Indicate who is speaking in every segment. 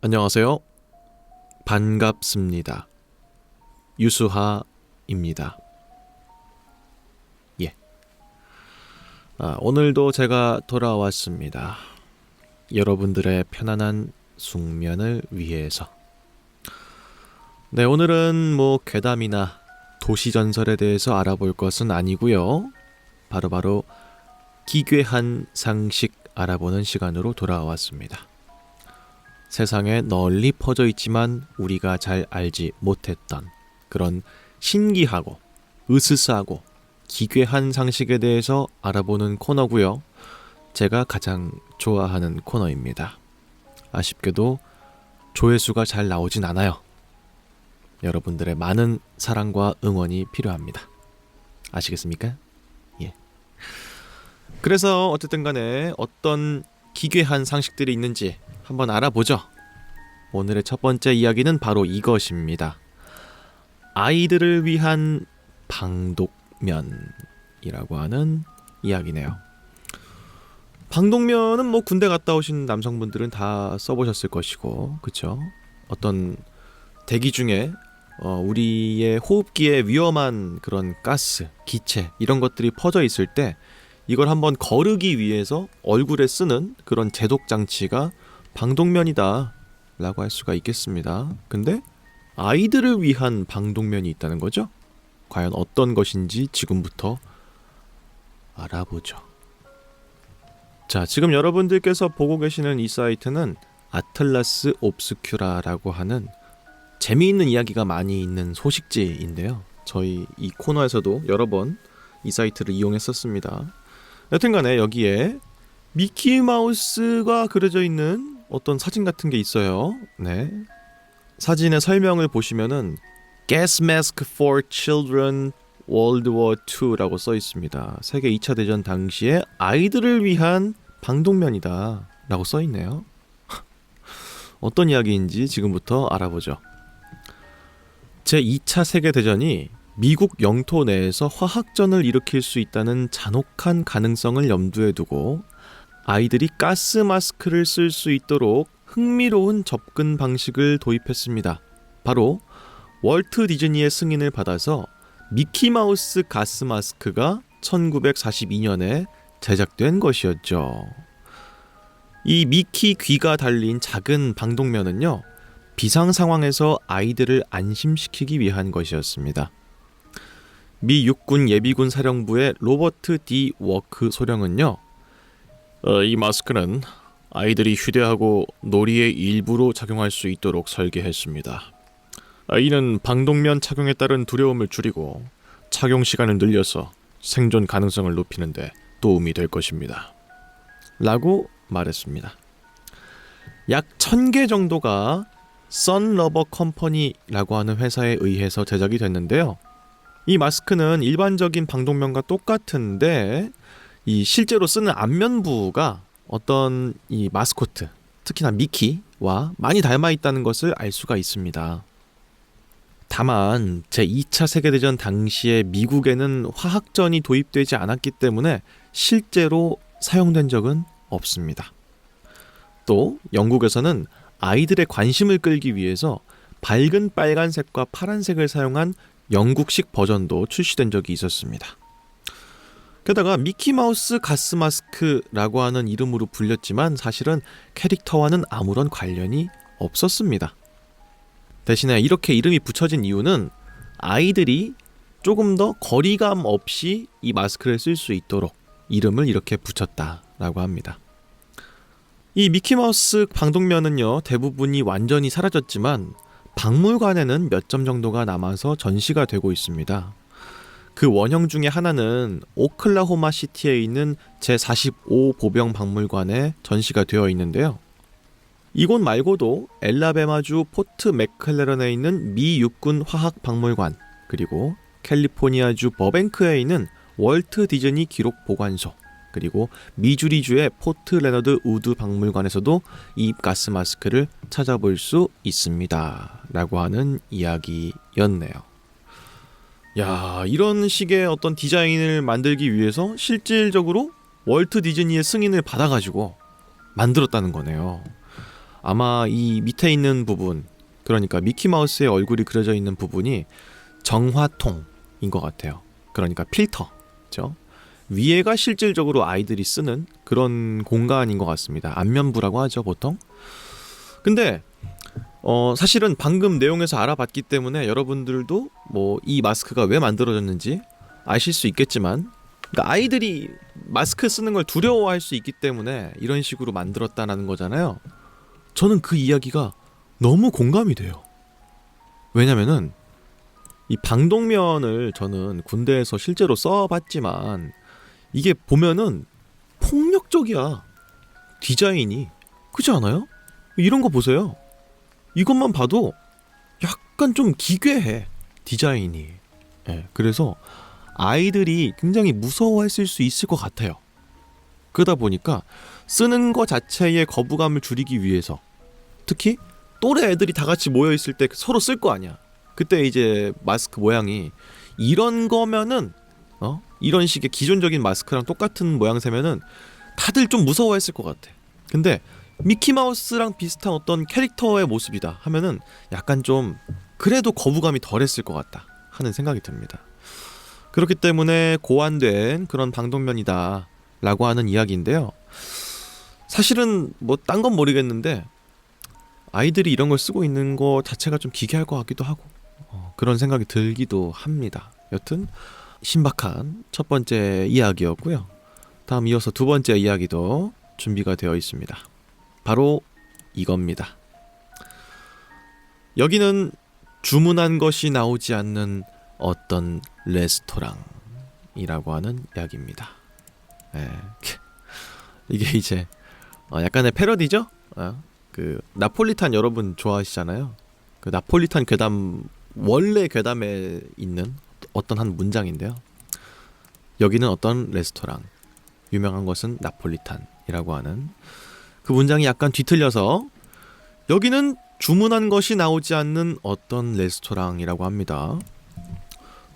Speaker 1: 안녕하세요. 반갑습니다. 유수하입니다. 예. 오늘도 제가 돌아왔습니다. 여러분들의 편안한 숙면을 위해서. 네, 오늘은 괴담이나 도시전설에 대해서 알아볼 것은 아니고요. 바로 기괴한 상식 알아보는 시간으로 돌아왔습니다. 세상에 널리 퍼져 있지만 우리가 잘 알지 못했던 그런 신기하고 으스스하고 기괴한 상식에 대해서 알아보는 코너고요. 제가 가장 좋아하는 코너입니다. 아쉽게도 조회수가 잘 나오진 않아요. 여러분들의 많은 사랑과 응원이 필요합니다. 아시겠습니까? 예. 그래서 어쨌든 간에 어떤 기괴한 상식들이 있는지 한번 알아보죠. 오늘의 첫 번째 이야기는 바로 이것입니다. 아이들을 위한 방독면이라고 하는 이야기네요. 방독면은 군대 갔다 오신 남성분들은 다 써보셨을 것이고, 그쵸? 어떤 대기 중에 우리의 호흡기에 위험한 그런 가스, 기체 이런 것들이 퍼져 있을 때 이걸 한번 거르기 위해서 얼굴에 쓰는 그런 제독 장치가 방독면이다 라고 할 수가 있겠습니다. 근데 아이들을 위한 방독면이 있다는 거죠? 과연 어떤 것인지 지금부터 알아보죠. 자, 지금 여러분들께서 보고 계시는 이 사이트는 아틀라스 옵스큐라라고 하는 재미있는 이야기가 많이 있는 소식지인데요. 저희 이 코너에서도 여러 번 이 사이트를 이용했었습니다. 여튼간에 여기에 미키마우스가 그려져 있는 어떤 사진 같은 게 있어요. 네. 사진의 설명을 보시면은 Gas Mask for Children World War II라고 써 있습니다. 세계 2차 대전 당시에 아이들을 위한 방독면이다 라고 써 있네요. 어떤 이야기인지 지금부터 알아보죠. 제2차 세계대전이 미국 영토 내에서 화학전을 일으킬 수 있다는 잔혹한 가능성을 염두에 두고 아이들이 가스 마스크를 쓸 수 있도록 흥미로운 접근 방식을 도입했습니다. 바로 월트 디즈니의 승인을 받아서 미키마우스 가스 마스크가 1942년에 제작된 것이었죠. 이 미키 귀가 달린 작은 방독면은요, 비상 상황에서 아이들을 안심시키기 위한 것이었습니다. 미 육군 예비군 사령부의 로버트 D. 워크 소령은요, 이 마스크는 아이들이 휴대하고 놀이의 일부로 착용할 수 있도록 설계했습니다. 이는 방독면 착용에 따른 두려움을 줄이고 착용 시간을 늘려서 생존 가능성을 높이는 데 도움이 될 것입니다. 라고 말했습니다. 약 1000개 정도가 선러버 컴퍼니라고 하는 회사에 의해서 제작이 됐는데요. 이 마스크는 일반적인 방독면과 똑같은데 이 실제로 쓰는 안면부가 어떤 이 마스코트, 특히나 미키와 많이 닮아 있다는 것을 알 수가 있습니다. 다만 제2차 세계대전 당시에 미국에는 화학전이 도입되지 않았기 때문에 실제로 사용된 적은 없습니다. 또 영국에서는 아이들의 관심을 끌기 위해서 밝은 빨간색과 파란색을 사용한 영국식 버전도 출시된 적이 있었습니다. 게다가 미키마우스 가스 마스크라고 하는 이름으로 불렸지만 사실은 캐릭터와는 아무런 관련이 없었습니다. 대신에 이렇게 이름이 붙여진 이유는 아이들이 조금 더 거리감 없이 이 마스크를 쓸 수 있도록 이름을 이렇게 붙였다라고 합니다. 이 미키마우스 방독면은요, 대부분이 완전히 사라졌지만 박물관에는 몇 점 정도가 남아서 전시가 되고 있습니다. 그 원형 중에 하나는 오클라호마 시티에 있는 제45 보병 박물관에 전시가 되어 있는데요. 이곳 말고도 엘라베마주 포트 맥클레런에 있는 미 육군 화학 박물관, 그리고 캘리포니아주 버뱅크에 있는 월트 디즈니 기록 보관소, 그리고 미주리주의 포트 레너드 우드 박물관에서도 이 가스 마스크를 찾아볼 수 있습니다. 라고 하는 이야기였네요. 야, 이런 식의 어떤 디자인을 만들기 위해서 실질적으로 월트 디즈니의 승인을 받아가지고 만들었다는 거네요. 아마 이 밑에 있는 부분, 그러니까 미키마우스의 얼굴이 그려져 있는 부분이 정화통인 것 같아요. 그러니까 필터죠. 위에가 실질적으로 아이들이 쓰는 그런 공간인 것 같습니다. 안면부라고 하죠, 보통. 근데 사실은 방금 내용에서 알아봤기 때문에 여러분들도 뭐 이 마스크가 왜 만들어졌는지 아실 수 있겠지만, 그러니까 아이들이 마스크 쓰는 걸 두려워할 수 있기 때문에 이런 식으로 만들었다는 거잖아요. 저는 그 이야기가 너무 공감이 돼요. 왜냐면은 이 방독면을 저는 군대에서 실제로 써봤지만 이게 보면은 폭력적이야. 디자인이. 그렇지 않아요? 이런 거 보세요. 이것만 봐도 약간 좀 기괴해, 디자인이. 예, 그래서 아이들이 굉장히 무서워했을 수 있을 것 같아요. 그러다 보니까 쓰는 거 자체의 거부감을 줄이기 위해서, 특히 또래 애들이 다 같이 모여있을 때 서로 쓸 거 아니야. 그때 이제 마스크 모양이 이런 거면은 이런 식의 기존적인 마스크랑 똑같은 모양새면은 다들 좀 무서워했을 것 같아. 근데 미키마우스랑 비슷한 어떤 캐릭터의 모습이다 하면은 약간 좀 그래도 거부감이 덜했을 것 같다 하는 생각이 듭니다. 그렇기 때문에 고안된 그런 방독면이다 라고 하는 이야기인데요. 사실은 뭐 딴 건 모르겠는데 아이들이 이런 걸 쓰고 있는 거 자체가 좀 기괴할 것 같기도 하고 그런 생각이 들기도 합니다. 여튼 신박한 첫 번째 이야기였고요. 다음 이어서 두 번째 이야기도 준비가 되어 있습니다. 바로 이겁니다. 여기는 주문한 것이 나오지 않는 어떤 레스토랑이라고 하는 이야기입니다. 이게 이제 약간의 패러디죠? 그 나폴리탄 여러분 좋아하시잖아요. 그 나폴리탄 괴담, 원래 괴담에 있는 어떤 한 문장인데요. 여기는 어떤 레스토랑, 유명한 것은 나폴리탄이라고 하는 그 문장이 약간 뒤틀려서 여기는 주문한 것이 나오지 않는 어떤 레스토랑이라고 합니다.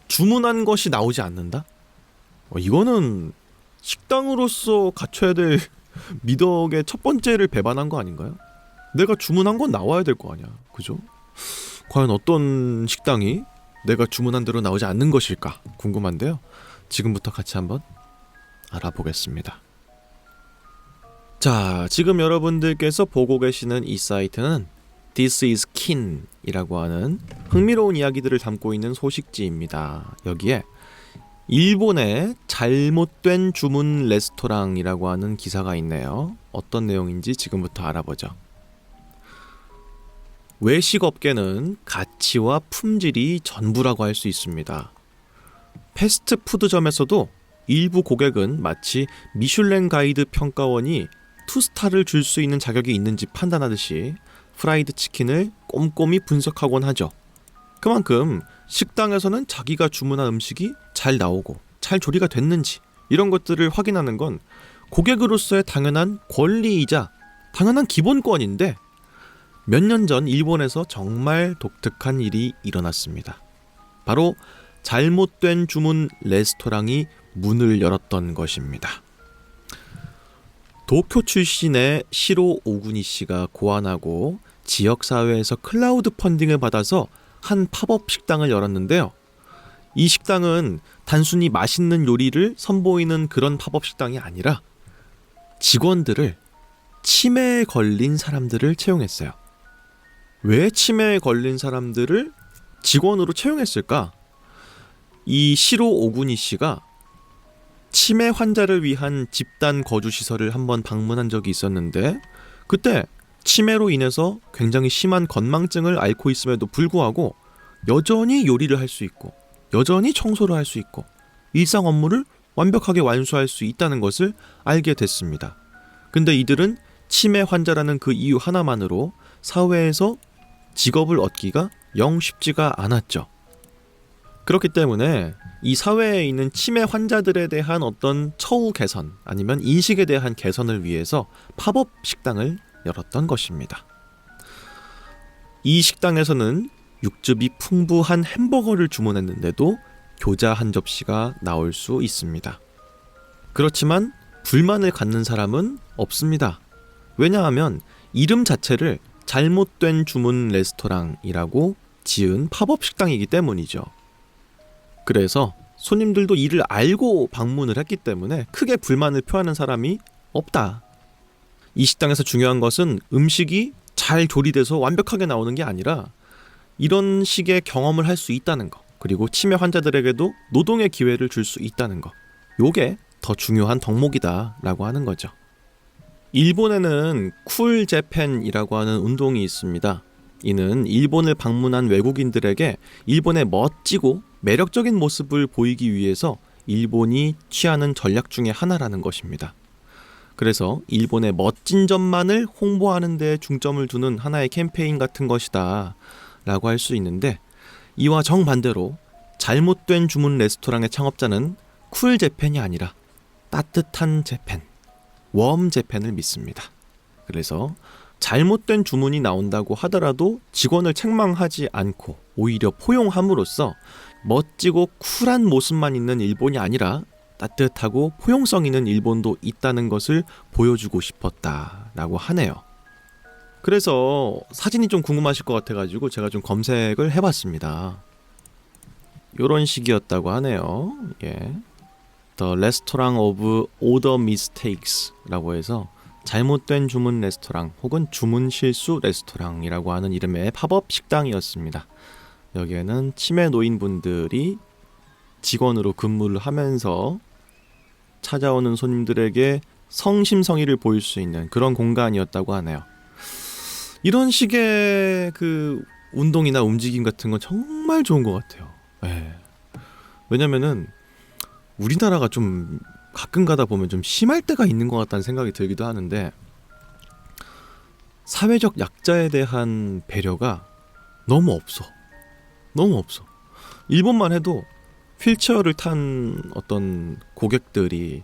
Speaker 1: 주문한 것이 나오지 않는다? 이거는 식당으로서 갖춰야 될 미덕의 첫 번째를 배반한 거 아닌가요? 내가 주문한 건 나와야 될 거 아니야. 그죠? 과연 어떤 식당이 내가 주문한 대로 나오지 않는 것일까 궁금한데요. 지금부터 같이 한번 알아보겠습니다. 자, 지금 여러분들께서 보고 계시는 이 사이트는 This is Kin 이라고 하는 흥미로운 이야기들을 담고 있는 소식지입니다. 여기에 일본의 잘못된 주문 레스토랑이라고 하는 기사가 있네요. 어떤 내용인지 지금부터 알아보죠. 외식업계는 가치와 품질이 전부라고 할 수 있습니다. 패스트푸드점에서도 일부 고객은 마치 미슐랭 가이드 평가원이 2스타를 줄 수 있는 자격이 있는지 판단하듯이 프라이드 치킨을 꼼꼼히 분석하곤 하죠. 그만큼 식당에서는 자기가 주문한 음식이 잘 나오고 잘 조리가 됐는지 이런 것들을 확인하는 건 고객으로서의 당연한 권리이자 당연한 기본권인데, 몇 년 전 일본에서 정말 독특한 일이 일어났습니다. 바로 잘못된 주문 레스토랑이 문을 열었던 것입니다. 도쿄 출신의 시로 오구니 씨가 고안하고 지역사회에서 클라우드 펀딩을 받아서 한 팝업 식당을 열었는데요. 이 식당은 단순히 맛있는 요리를 선보이는 그런 팝업 식당이 아니라 직원들을 치매에 걸린 사람들을 채용했어요. 왜 치매에 걸린 사람들을 직원으로 채용했을까? 이 시로 오구니 씨가 치매 환자를 위한 집단 거주시설을 한번 방문한 적이 있었는데, 그때 치매로 인해서 굉장히 심한 건망증을 앓고 있음에도 불구하고 여전히 요리를 할 수 있고 여전히 청소를 할 수 있고 일상 업무를 완벽하게 완수할 수 있다는 것을 알게 됐습니다. 근데 이들은 치매 환자라는 그 이유 하나만으로 사회에서 직업을 얻기가 영 쉽지가 않았죠. 그렇기 때문에 이 사회에 있는 치매 환자들에 대한 어떤 처우 개선 아니면 인식에 대한 개선을 위해서 팝업 식당을 열었던 것입니다. 이 식당에서는 육즙이 풍부한 햄버거를 주문했는데도 교자 한 접시가 나올 수 있습니다. 그렇지만 불만을 갖는 사람은 없습니다. 왜냐하면 이름 자체를 잘못된 주문 레스토랑이라고 지은 팝업 식당이기 때문이죠. 그래서 손님들도 이를 알고 방문을 했기 때문에 크게 불만을 표하는 사람이 없다. 이 식당에서 중요한 것은 음식이 잘 조리돼서 완벽하게 나오는 게 아니라 이런 식의 경험을 할 수 있다는 거, 그리고 치매 환자들에게도 노동의 기회를 줄 수 있다는 거, 요게 더 중요한 덕목이다 라고 하는 거죠. 일본에는 쿨 재팬이라고 하는 운동이 있습니다. 이는 일본을 방문한 외국인들에게 일본의 멋지고 매력적인 모습을 보이기 위해서 일본이 취하는 전략 중에 하나라는 것입니다. 그래서 일본의 멋진 점만을 홍보하는 데 중점을 두는 하나의 캠페인 같은 것이다 라고 할 수 있는데, 이와 정반대로 잘못된 주문 레스토랑의 창업자는 쿨 재팬이 아니라 따뜻한 재팬, 웜 재팬을 믿습니다. 그래서 잘못된 주문이 나온다고 하더라도 직원을 책망하지 않고 오히려 포용함으로써 멋지고 쿨한 모습만 있는 일본이 아니라 따뜻하고 포용성 있는 일본도 있다는 것을 보여주고 싶었다라고 하네요. 그래서 사진이 좀 궁금하실 것 같아가지고 제가 좀 검색을 해봤습니다. 요런 식이었다고 하네요. 예. The Restaurant of Order Mistakes 라고 해서 잘못된 주문 레스토랑 혹은 주문 실수 레스토랑이라고 하는 이름의 팝업 식당이었습니다. 여기에는 치매 노인분들이 직원으로 근무를 하면서 찾아오는 손님들에게 성심성의를 보일 수 있는 그런 공간이었다고 하네요. 이런 식의 그 운동이나 움직임 같은 건 정말 좋은 것 같아요. 예. 왜냐면은 우리나라가 좀 가끔 가다 보면 좀 심할 때가 있는 것 같다는 생각이 들기도 하는데, 사회적 약자에 대한 배려가 너무 없어. 일본만 해도 휠체어를 탄 어떤 고객들이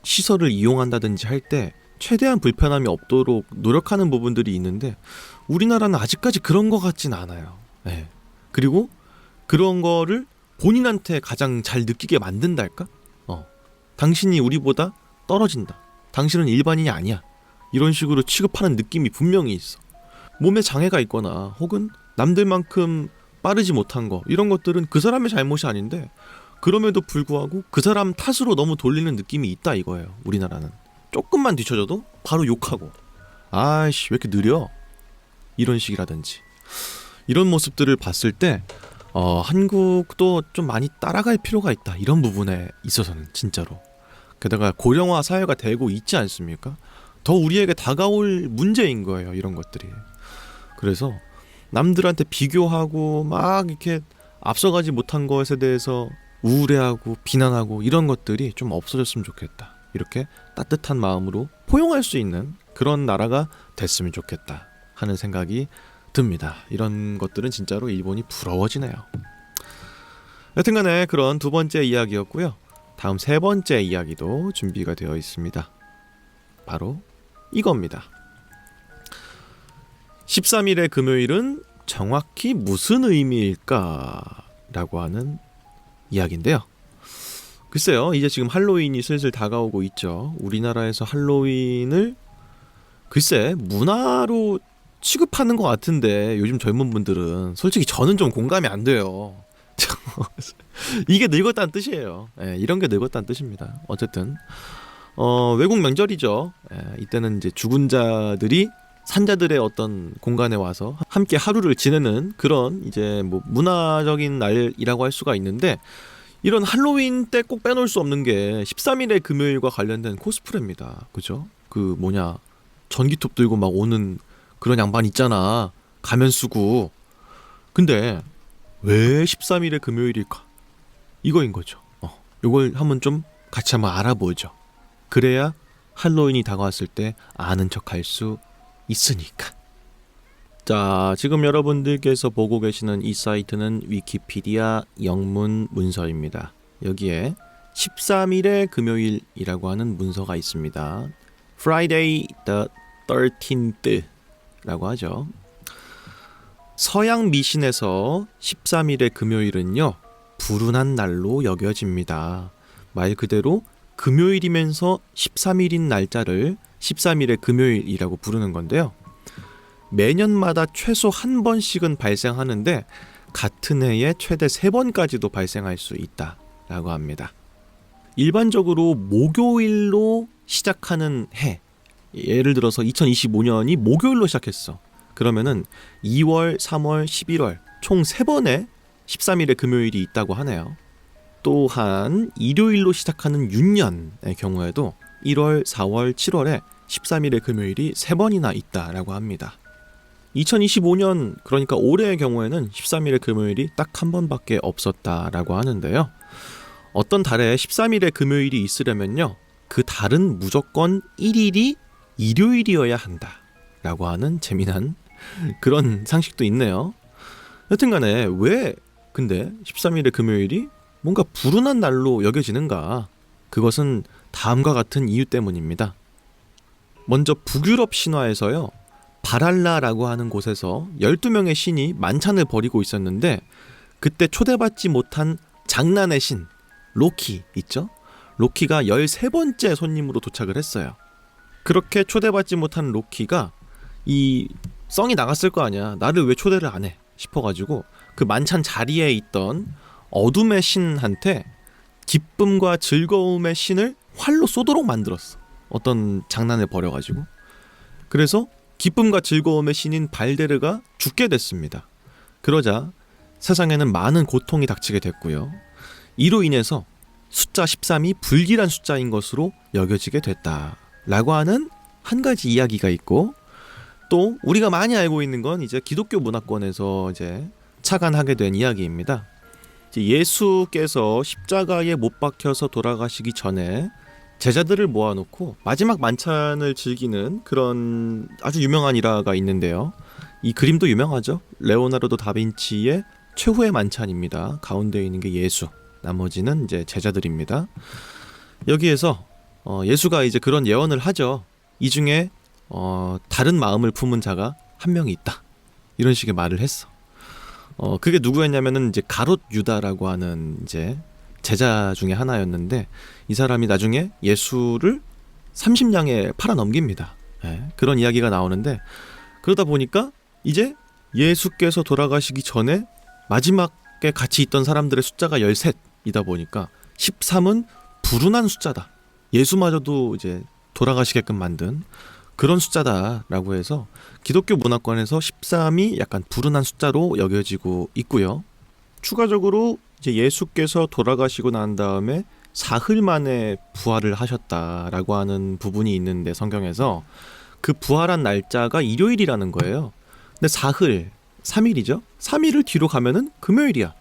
Speaker 1: 시설을 이용한다든지 할 때 최대한 불편함이 없도록 노력하는 부분들이 있는데, 우리나라는 아직까지 그런 것 같진 않아요. 네. 그리고 그런 거를 본인한테 가장 잘 느끼게 만든달까? 당신이 우리보다 떨어진다. 당신은 일반인이 아니야. 이런 식으로 취급하는 느낌이 분명히 있어. 몸에 장애가 있거나 혹은 남들만큼 빠르지 못한 거, 이런 것들은 그 사람의 잘못이 아닌데 그럼에도 불구하고 그 사람 탓으로 너무 돌리는 느낌이 있다 이거예요. 우리나라는 조금만 뒤쳐져도 바로 욕하고, 아이씨 왜 이렇게 느려? 이런 식이라든지, 이런 모습들을 봤을 때 한국도 좀 많이 따라갈 필요가 있다, 이런 부분에 있어서는 진짜로. 게다가 고령화 사회가 되고 있지 않습니까? 더 우리에게 다가올 문제인 거예요, 이런 것들이. 그래서 남들한테 비교하고 막 이렇게 앞서가지 못한 것에 대해서 우울해하고 비난하고 이런 것들이 좀 없어졌으면 좋겠다. 이렇게 따뜻한 마음으로 포용할 수 있는 그런 나라가 됐으면 좋겠다 하는 생각이 듭니다. 이런 것들은 진짜로 일본이 부러워지네요. 여튼간에 그런 두 번째 이야기였고요. 다음 세 번째 이야기도 준비가 되어 있습니다. 바로 이겁니다. 13일의 금요일은 정확히 무슨 의미일까? 라고 하는 이야기인데요. 글쎄요, 이제 지금 할로윈이 슬슬 다가오고 있죠. 우리나라에서 할로윈을 글쎄 문화로 취급하는 것 같은데 요즘 젊은 분들은 솔직히 저는 좀 공감이 안 돼요. 이게 늙었다는 뜻이에요. 예, 이런 게 늙었다는 뜻입니다. 어쨌든 외국 명절이죠. 예, 이때는 이제 죽은 자들이 산자들의 어떤 공간에 와서 함께 하루를 지내는 그런 이제 뭐 문화적인 날이라고 할 수가 있는데, 이런 할로윈 때 꼭 빼놓을 수 없는 게 13일의 금요일과 관련된 코스프레입니다. 그죠? 그 뭐냐, 전기톱 들고 막 오는 그런 양반 있잖아. 가면 쓰고. 근데 왜 13일의 금요일일까? 이거인 거죠. 이걸 한번 좀 같이 한번 알아보죠. 그래야 할로윈이 다가왔을 때 아는 척 할 수 있으니까. 자, 지금 여러분들께서 보고 계시는 이 사이트는 위키피디아 영문 문서입니다. 여기에 13일의 금요일이라고 하는 문서가 있습니다. Friday the 13th 라고 하죠. 서양 미신에서 13일의 금요일은요, 불운한 날로 여겨집니다. 말 그대로 금요일이면서 13일인 날짜를 13일의 금요일이라고 부르는 건데요. 매년마다 최소 한 번씩은 발생하는데 같은 해에 최대 3번까지도 발생할 수 있다라고 합니다. 일반적으로 목요일로 시작하는 해, 예를 들어서 2025년이 목요일로 시작했어. 그러면은 2월, 3월, 11월 총 3번의 13일의 금요일이 있다고 하네요. 또한 일요일로 시작하는 윤년의 경우에도 1월, 4월, 7월에 13일의 금요일이 3번이나 있다라고 합니다. 2025년, 그러니까 올해의 경우에는 13일의 금요일이 딱 한 번밖에 없었다라고 하는데요. 어떤 달에 13일의 금요일이 있으려면요, 그 달은 무조건 1일이 일요일이어야 한다라고 하는 재미난 그런 상식도 있네요. 여튼간에 왜 근데 13일의 금요일이 뭔가 불운한 날로 여겨지는가? 그것은 다음과 같은 이유 때문입니다. 먼저 북유럽 신화에서요, 바랄라라고 하는 곳에서 12명의 신이 만찬을 벌이고 있었는데 그때 초대받지 못한 장난의 신 로키 있죠? 로키가 13번째 손님으로 도착을 했어요. 그렇게 초대받지 못한 로키가 이 썽이 나갔을 거 아니야. 나를 왜 초대를 안 해? 싶어가지고 그 만찬 자리에 있던 어둠의 신한테 기쁨과 즐거움의 신을 활로 쏘도록 만들었어. 어떤 장난을 벌여가지고. 그래서 기쁨과 즐거움의 신인 발데르가 죽게 됐습니다. 그러자 세상에는 많은 고통이 닥치게 됐고요. 이로 인해서 숫자 13이 불길한 숫자인 것으로 여겨지게 됐다라고 하는 한 가지 이야기가 있고, 또 우리가 많이 알고 있는 건 이제 기독교 문화권에서 이제 착안하게 된 이야기입니다. 예수께서 십자가에 못 박혀서 돌아가시기 전에 제자들을 모아놓고 마지막 만찬을 즐기는 그런 아주 유명한 일화가 있는데요. 이 그림도 유명하죠. 레오나르도 다빈치의 최후의 만찬입니다. 가운데 있는 게 예수, 나머지는 이제 제자들입니다. 여기에서 예수가 이제 그런 예언을 하죠. 이 중에 다른 마음을 품은 자가 한 명이 있다, 이런 식의 말을 했어. 그게 누구였냐면은 이제 가롯 유다라고 하는 이제 제자 중에 하나였는데, 이 사람이 나중에 예수를 30냥에 팔아 넘깁니다. 예, 그런 이야기가 나오는데, 그러다 보니까 이제 예수께서 돌아가시기 전에 마지막에 같이 있던 사람들의 숫자가 13이다 보니까 13은 불운한 숫자다, 예수마저도 이제 돌아가시게끔 만든 그런 숫자다라고 해서 기독교 문화권에서 13이 약간 불운한 숫자로 여겨지고 있고요. 추가적으로 이제 예수께서 돌아가시고 난 다음에 사흘 만에 부활을 하셨다라고 하는 부분이 있는데, 성경에서 그 부활한 날짜가 일요일이라는 거예요. 근데 사흘, 3일이죠. 3일을 뒤로 가면은 금요일이야.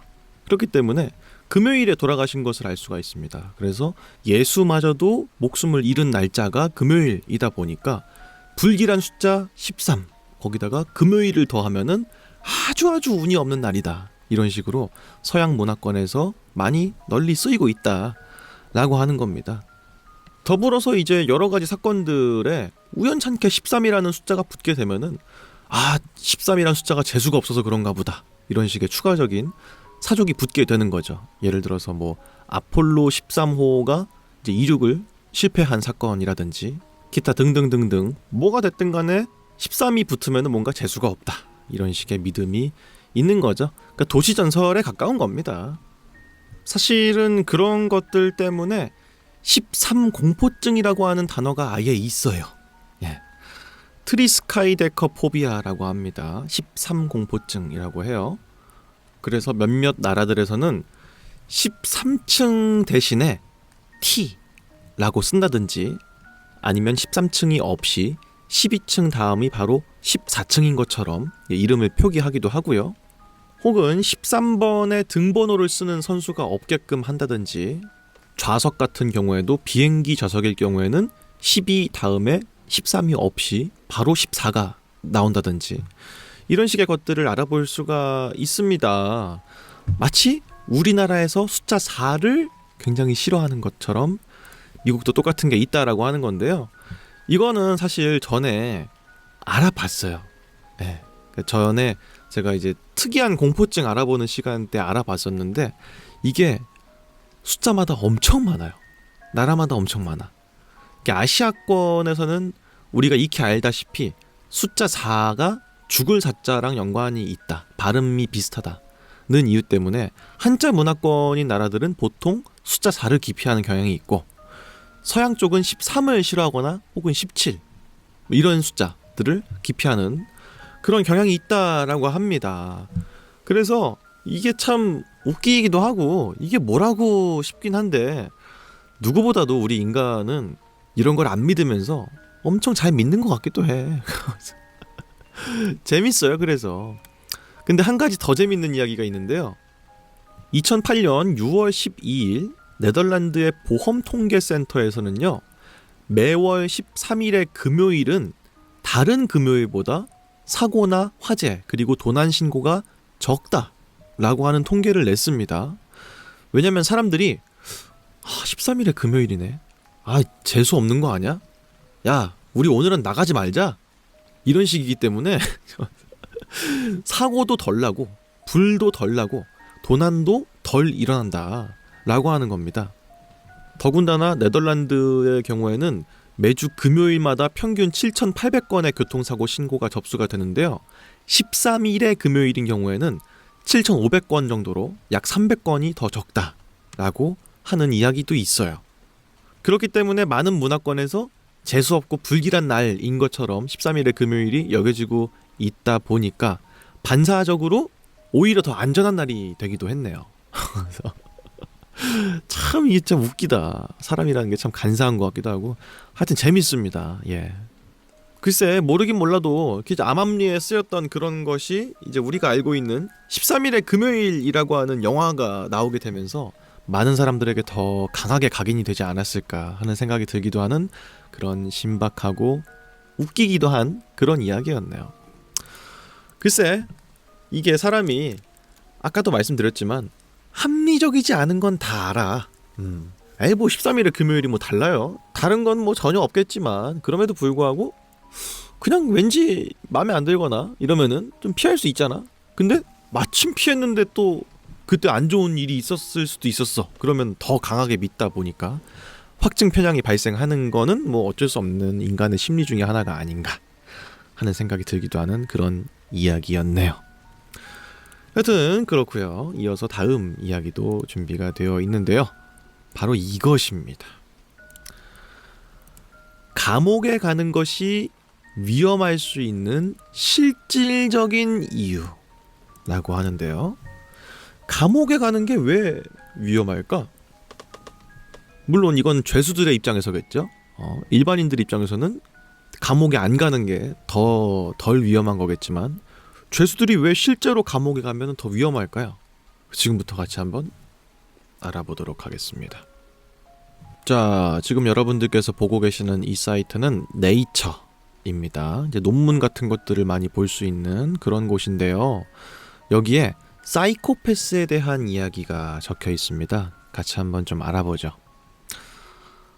Speaker 1: 그렇기 때문에 금요일에 돌아가신 것을 알 수가 있습니다. 그래서 예수마저도 목숨을 잃은 날짜가 금요일이다 보니까 불길한 숫자 13, 거기다가 금요일을 더하면은 아주 운이 없는 날이다, 이런 식으로 서양 문화권에서 많이 널리 쓰이고 있다라고 하는 겁니다. 더불어서 이제 여러 가지 사건들에 우연찮게 13이라는 숫자가 붙게 되면은 13이라는 숫자가 재수가 없어서 그런가 보다, 이런 식의 추가적인 사족이 붙게 되는 거죠. 예를 들어서 뭐 아폴로 13호가 이제 이륙을 실패한 사건이라든지 기타 등등등등, 뭐가 됐든 간에 13이 붙으면 뭔가 재수가 없다, 이런 식의 믿음이 있는 거죠. 그러니까 도시전설에 가까운 겁니다. 사실은 그런 것들 때문에 13공포증이라고 하는 단어가 아예 있어요. 예. 트리스카이데커포비아라고 합니다. 13공포증이라고 해요. 그래서 몇몇 나라들에서는 13층 대신에 T라고 쓴다든지, 아니면 13층이 없이 12층 다음이 바로 14층인 것처럼 이름을 표기하기도 하고요. 혹은 13번의 등번호를 쓰는 선수가 없게끔 한다든지, 좌석 같은 경우에도 비행기 좌석일 경우에는 12 다음에 13이 없이 바로 14가 나온다든지, 이런 식의 것들을 알아볼 수가 있습니다. 마치 우리나라에서 숫자 4를 굉장히 싫어하는 것처럼 미국도 똑같은 게 있다라고 하는 건데요. 이거는 사실 전에 알아봤어요. 네. 전에 제가 이제 특이한 공포증 알아보는 시간 때 알아봤었는데, 이게 숫자마다 엄청 많아요. 나라마다 엄청 많아. 아시아권에서는 우리가 익히 알다시피 숫자 4가 죽을 사자랑 연관이 있다, 발음이 비슷하다는 이유 때문에 한자 문화권인 나라들은 보통 숫자 4를 기피하는 경향이 있고, 서양 쪽은 13을 싫어하거나 혹은 17 이런 숫자들을 기피하는 그런 경향이 있다라고 합니다. 그래서 이게 참 웃기기도 하고 이게 뭐라고 싶긴 한데, 누구보다도 우리 인간은 이런 걸 안 믿으면서 엄청 잘 믿는 것 같기도 해. 재밌어요. 그래서 근데 한 가지 더 재밌는 이야기가 있는데요. 2008년 6월 12일 네덜란드의 보험통계센터에서는요, 매월 13일의 금요일은 다른 금요일보다 사고나 화재 그리고 도난 신고가 적다라고 하는 통계를 냈습니다. 왜냐면 사람들이 13일에 금요일이네, 재수 없는 거 아니야? 야, 우리 오늘은 나가지 말자, 이런 식이기 때문에 사고도 덜 나고 불도 덜 나고 도난도 덜 일어난다 라고 하는 겁니다. 더군다나 네덜란드의 경우에는 매주 금요일마다 평균 7,800건의 교통사고 신고가 접수가 되는데요, 13일의 금요일인 경우에는 7,500건 정도로 약 300건이 더 적다라고 하는 이야기도 있어요. 그렇기 때문에 많은 문화권에서 재수없고 불길한 날인 것처럼 13일의 금요일이 여겨지고 있다 보니까 반사적으로 오히려 더 안전한 날이 되기도 했네요. 참 이게 참 웃기다. 사람이라는 게 참 간사한 것 같기도 하고, 하여튼 재밌습니다. 예. 글쎄, 모르긴 몰라도 암암리에 쓰였던 그런 것이 이제 우리가 알고 있는 13일의 금요일이라고 하는 영화가 나오게 되면서 많은 사람들에게 더 강하게 각인이 되지 않았을까 하는 생각이 들기도 하는 그런 신박하고 웃기기도 한 그런 이야기였네요. 글쎄, 이게 사람이 아까도 말씀드렸지만 합리적이지 않은 건 다 알아. 뭐 13일에 금요일이 뭐 달라요? 다른 건 뭐 전혀 없겠지만 그럼에도 불구하고 그냥 왠지 마음에 안 들거나 이러면은 좀 피할 수 있잖아. 근데 마침 피했는데 또 그때 안 좋은 일이 있었을 수도 있었어. 그러면 더 강하게 믿다 보니까 확증 편향이 발생하는 거는 뭐 어쩔 수 없는 인간의 심리 중에 하나가 아닌가 하는 생각이 들기도 하는 그런 이야기였네요. 하여튼 그렇고요. 이어서 다음 이야기도 준비가 되어 있는데요. 바로 이것입니다. 감옥에 가는 것이 위험할 수 있는 실질적인 이유라고 하는데요. 감옥에 가는 게 왜 위험할까? 물론 이건 죄수들의 입장에서겠죠. 일반인들 입장에서는 감옥에 안 가는 게 덜 위험한 거겠지만, 죄수들이 왜 실제로 감옥에 가면 더 위험할까요? 지금부터 같이 한번 알아보도록 하겠습니다. 자, 지금 여러분들께서 보고 계시는 이 사이트는 네이처입니다. 이제 논문 같은 것들을 많이 볼 수 있는 그런 곳인데요. 여기에 사이코패스에 대한 이야기가 적혀 있습니다. 같이 한번 좀 알아보죠.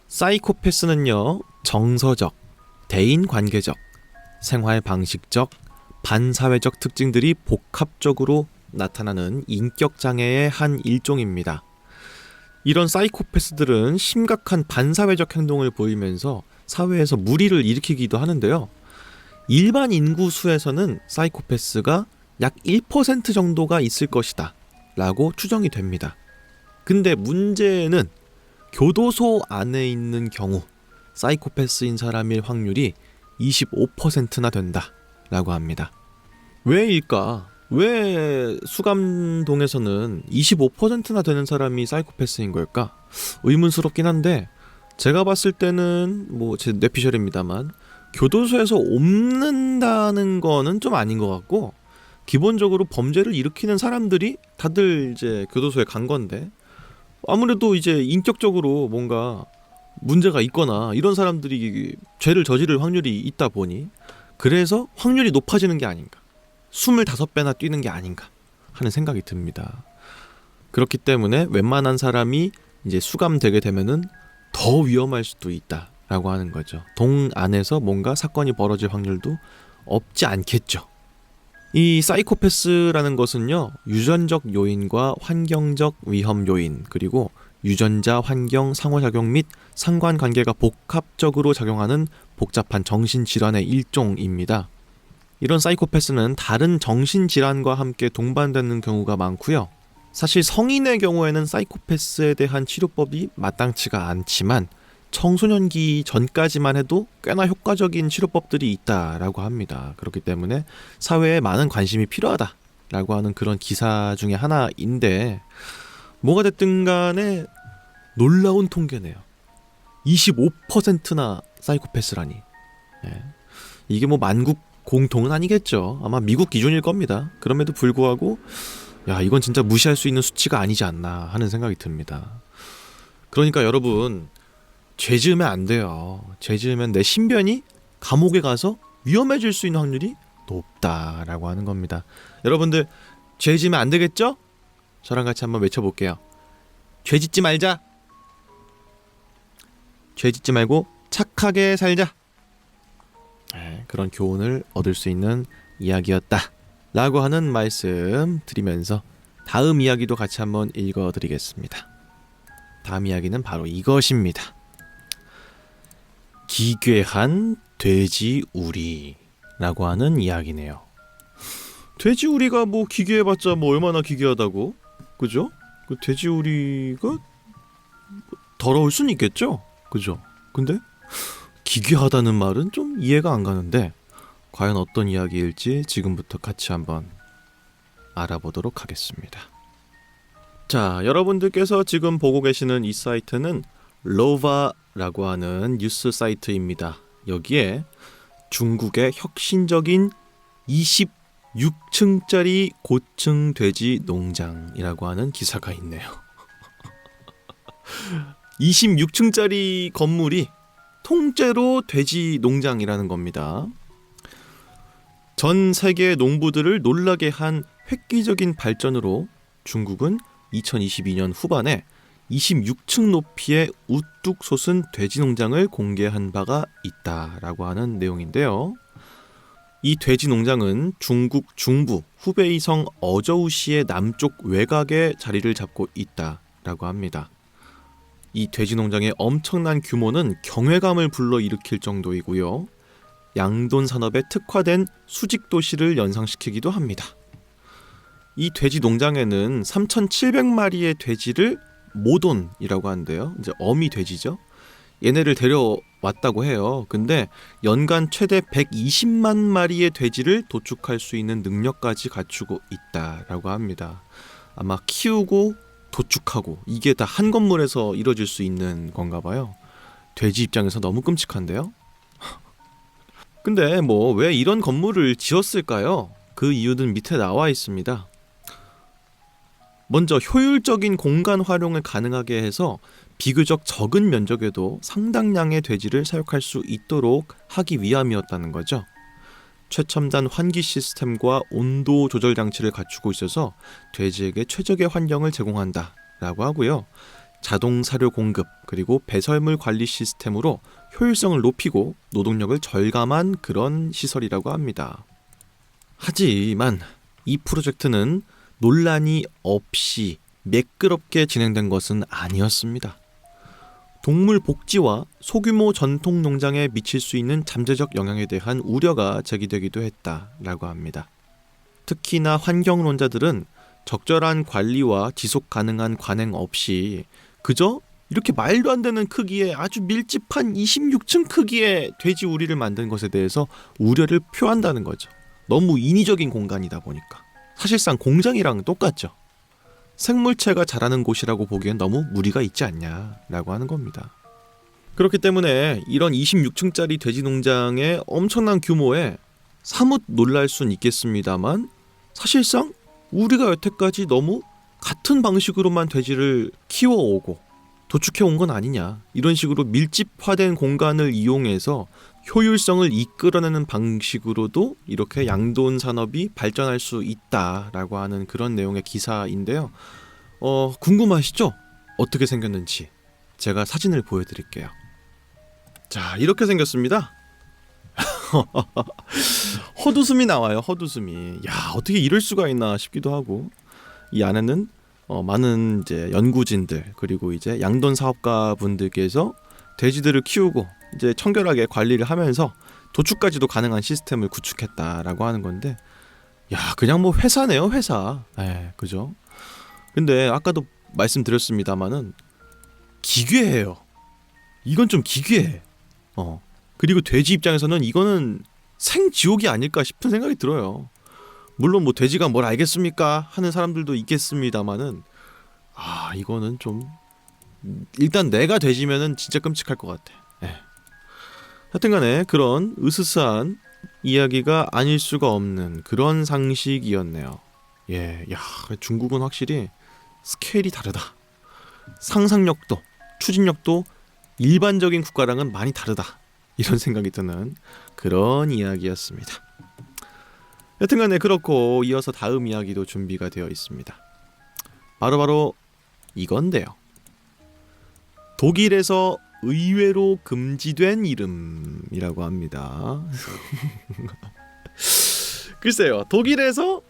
Speaker 1: 사이코패스는요, 정서적, 대인관계적, 생활방식적, 반사회적 특징들이 복합적으로 나타나는 인격장애의 한 일종입니다. 이런 사이코패스들은 심각한 반사회적 행동을 보이면서 사회에서 무리를 일으키기도 하는데요. 일반 인구 수에서는 사이코패스가 약 1% 정도가 있을 것이다 라고 추정이 됩니다. 근데 문제는 교도소 안에 있는 경우 사이코패스인 사람일 확률이 25%나 된다 라고 합니다. 왜일까? 왜 수감동에서는 25%나 되는 사람이 사이코패스인 걸까? 의문스럽긴 한데, 제가 봤을 때는 뭐 제 뇌피셜입니다만 교도소에서 옮는다는 거는 좀 아닌 것 같고, 기본적으로 범죄를 일으키는 사람들이 다들 이제 교도소에 간 건데, 아무래도 이제 인격적으로 뭔가 문제가 있거나 이런 사람들이 죄를 저지를 확률이 있다 보니 그래서 확률이 높아지는 게 아닌가, 25배나 뛰는 게 아닌가 하는 생각이 듭니다. 그렇기 때문에 웬만한 사람이 이제 수감되게 되면은 더 위험할 수도 있다라고 하는 거죠. 동 안에서 뭔가 사건이 벌어질 확률도 없지 않겠죠. 이 사이코패스라는 것은요, 유전적 요인과 환경적 위험 요인, 그리고 유전자, 환경, 상호작용 및 상관관계가 복합적으로 작용하는 복잡한 정신질환의 일종입니다. 이런 사이코패스는 다른 정신질환과 함께 동반되는 경우가 많고요. 사실 성인의 경우에는 사이코패스에 대한 치료법이 마땅치가 않지만 청소년기 전까지만 해도 꽤나 효과적인 치료법들이 있다라고 합니다. 그렇기 때문에 사회에 많은 관심이 필요하다라고 하는 그런 기사 중에 하나인데, 뭐가 됐든 간에 놀라운 통계네요. 25%나 사이코패스라니. 예. 이게 뭐 만국 공통은 아니겠죠. 아마 미국 기준일 겁니다. 그럼에도 불구하고 야, 이건 진짜 무시할 수 있는 수치가 아니지 않나 하는 생각이 듭니다. 그러니까 여러분, 죄 지으면 안 돼요. 죄 지으면 내 신변이 감옥에 가서 위험해질 수 있는 확률이 높다라고 하는 겁니다. 여러분들, 죄 지으면 안 되겠죠? 저랑 같이 한번 외쳐볼게요. 죄 짓지 말자. 죄 짓지 말고 착하게 살자. 네, 그런 교훈을 얻을 수 있는 이야기였다 라고 하는 말씀 드리면서 다음 이야기도 같이 한번 읽어드리겠습니다. 다음 이야기는 바로 이것입니다. 기괴한 돼지우리라고 하는 이야기네요. 돼지우리가 뭐 기괴해봤자 뭐 얼마나 기괴하다고? 그죠? 그 돼지우리가 더러울 순 있겠죠? 그죠? 근데 기괴하다는 말은 좀 이해가 안 가는데, 과연 어떤 이야기일지 지금부터 같이 한번 알아보도록 하겠습니다. 자, 여러분들께서 지금 보고 계시는 이 사이트는 로바라고 하는 뉴스 사이트입니다. 여기에 중국의 혁신적인 26층짜리 고층 돼지 농장이라고 하는 기사가 있네요. 26층짜리 건물이 통째로 돼지 농장이라는 겁니다. 전 세계 농부들을 놀라게 한 획기적인 발전으로 중국은 2022년 후반에 26층 높이의 우뚝 솟은 돼지 농장을 공개한 바가 있다라고 하는 내용인데요. 이 돼지 농장은 중국 중부 후베이성 어저우시의 남쪽 외곽에 자리를 잡고 있다라고 합니다. 이 돼지 농장의 엄청난 규모는 경외감을 불러일으킬 정도이고요. 양돈 산업에 특화된 수직 도시를 연상시키기도 합니다. 이 돼지 농장에는 3,700마리의 돼지를 모돈이라고 하는데요. 이제 어미 돼지죠. 얘네를 데려왔다고 해요. 근데 연간 최대 120만 마리의 돼지를 도축할 수 있는 능력까지 갖추고 있다라고 합니다. 아마 키우고 도축하고 이게 다 한 건물에서 이루어질 수 있는 건가 봐요. 돼지 입장에서 너무 끔찍한데요. 근데 뭐 왜 이런 건물을 지었을까요? 그 이유는 밑에 나와 있습니다. 먼저 효율적인 공간 활용을 가능하게 해서 비교적 적은 면적에도 상당량의 돼지를 사육할 수 있도록 하기 위함이었다는 거죠. 최첨단 환기 시스템과 온도 조절 장치를 갖추고 있어서 돼지에게 최적의 환경을 제공한다라고 하고요. 자동 사료 공급 그리고 배설물 관리 시스템으로 효율성을 높이고 노동력을 절감한 그런 시설이라고 합니다. 하지만 이 프로젝트는 논란이 없이 매끄럽게 진행된 것은 아니었습니다. 동물 복지와 소규모 전통 농장에 미칠 수 있는 잠재적 영향에 대한 우려가 제기되기도 했다라고 합니다. 특히나 환경론자들은 적절한 관리와 지속 가능한 관행 없이 그저 이렇게 말도 안 되는 크기의 아주 밀집한 26층 크기의 돼지 우리를 만든 것에 대해서 우려를 표한다는 거죠. 너무 인위적인 공간이다 보니까. 사실상 공장이랑 똑같죠. 생물체가 자라는 곳이라고 보기엔 너무 무리가 있지 않냐라고 하는 겁니다. 그렇기 때문에 이런 26층짜리 돼지 농장의 엄청난 규모에 사뭇 놀랄 순 있겠습니다만 사실상 우리가 여태까지 너무 같은 방식으로만 돼지를 키워오고 도축해온 건 아니냐, 이런 식으로 밀집화된 공간을 이용해서 효율성을 이끌어내는 방식으로도 이렇게 양돈 산업이 발전할 수 있다라고 하는 그런 내용의 기사인데요. 궁금하시죠? 어떻게 생겼는지 제가 사진을 보여드릴게요. 자, 이렇게 생겼습니다. 헛웃음이 나와요. 헛웃음이. 야, 어떻게 이럴 수가 있나 싶기도 하고, 이 안에는 많은 이제 연구진들 그리고 이제 양돈 사업가 분들께서 돼지들을 키우고 이제 청결하게 관리를 하면서 도축까지도 가능한 시스템을 구축했다라고 하는 건데, 야, 그냥 뭐 회사네요, 회사. 그죠? 근데 아까도 말씀드렸습니다마는 기괴해요. 이건 좀 기괴해. 그리고 돼지 입장에서는 이거는 생지옥이 아닐까 싶은 생각이 들어요. 물론 뭐 돼지가 뭘 알겠습니까 하는 사람들도 있겠습니다마는, 이거는 좀, 일단 내가 돼지면은 진짜 끔찍할 것 같아. 하여튼간에 그런 으스스한 이야기가 아닐 수가 없는 그런 상식이었네요. 야, 중국은 확실히 스케일이 다르다. 상상력도 추진력도 일반적인 국가랑은 많이 다르다, 이런 생각이 드는 그런 이야기였습니다. 여튼간에 그렇고 이어서 다음 이야기도 준비가 되어 있습니다. 바로 이건데요. 독일에서 의외로 금지된 이름이라고 합니다. 글쎄요, 독일에서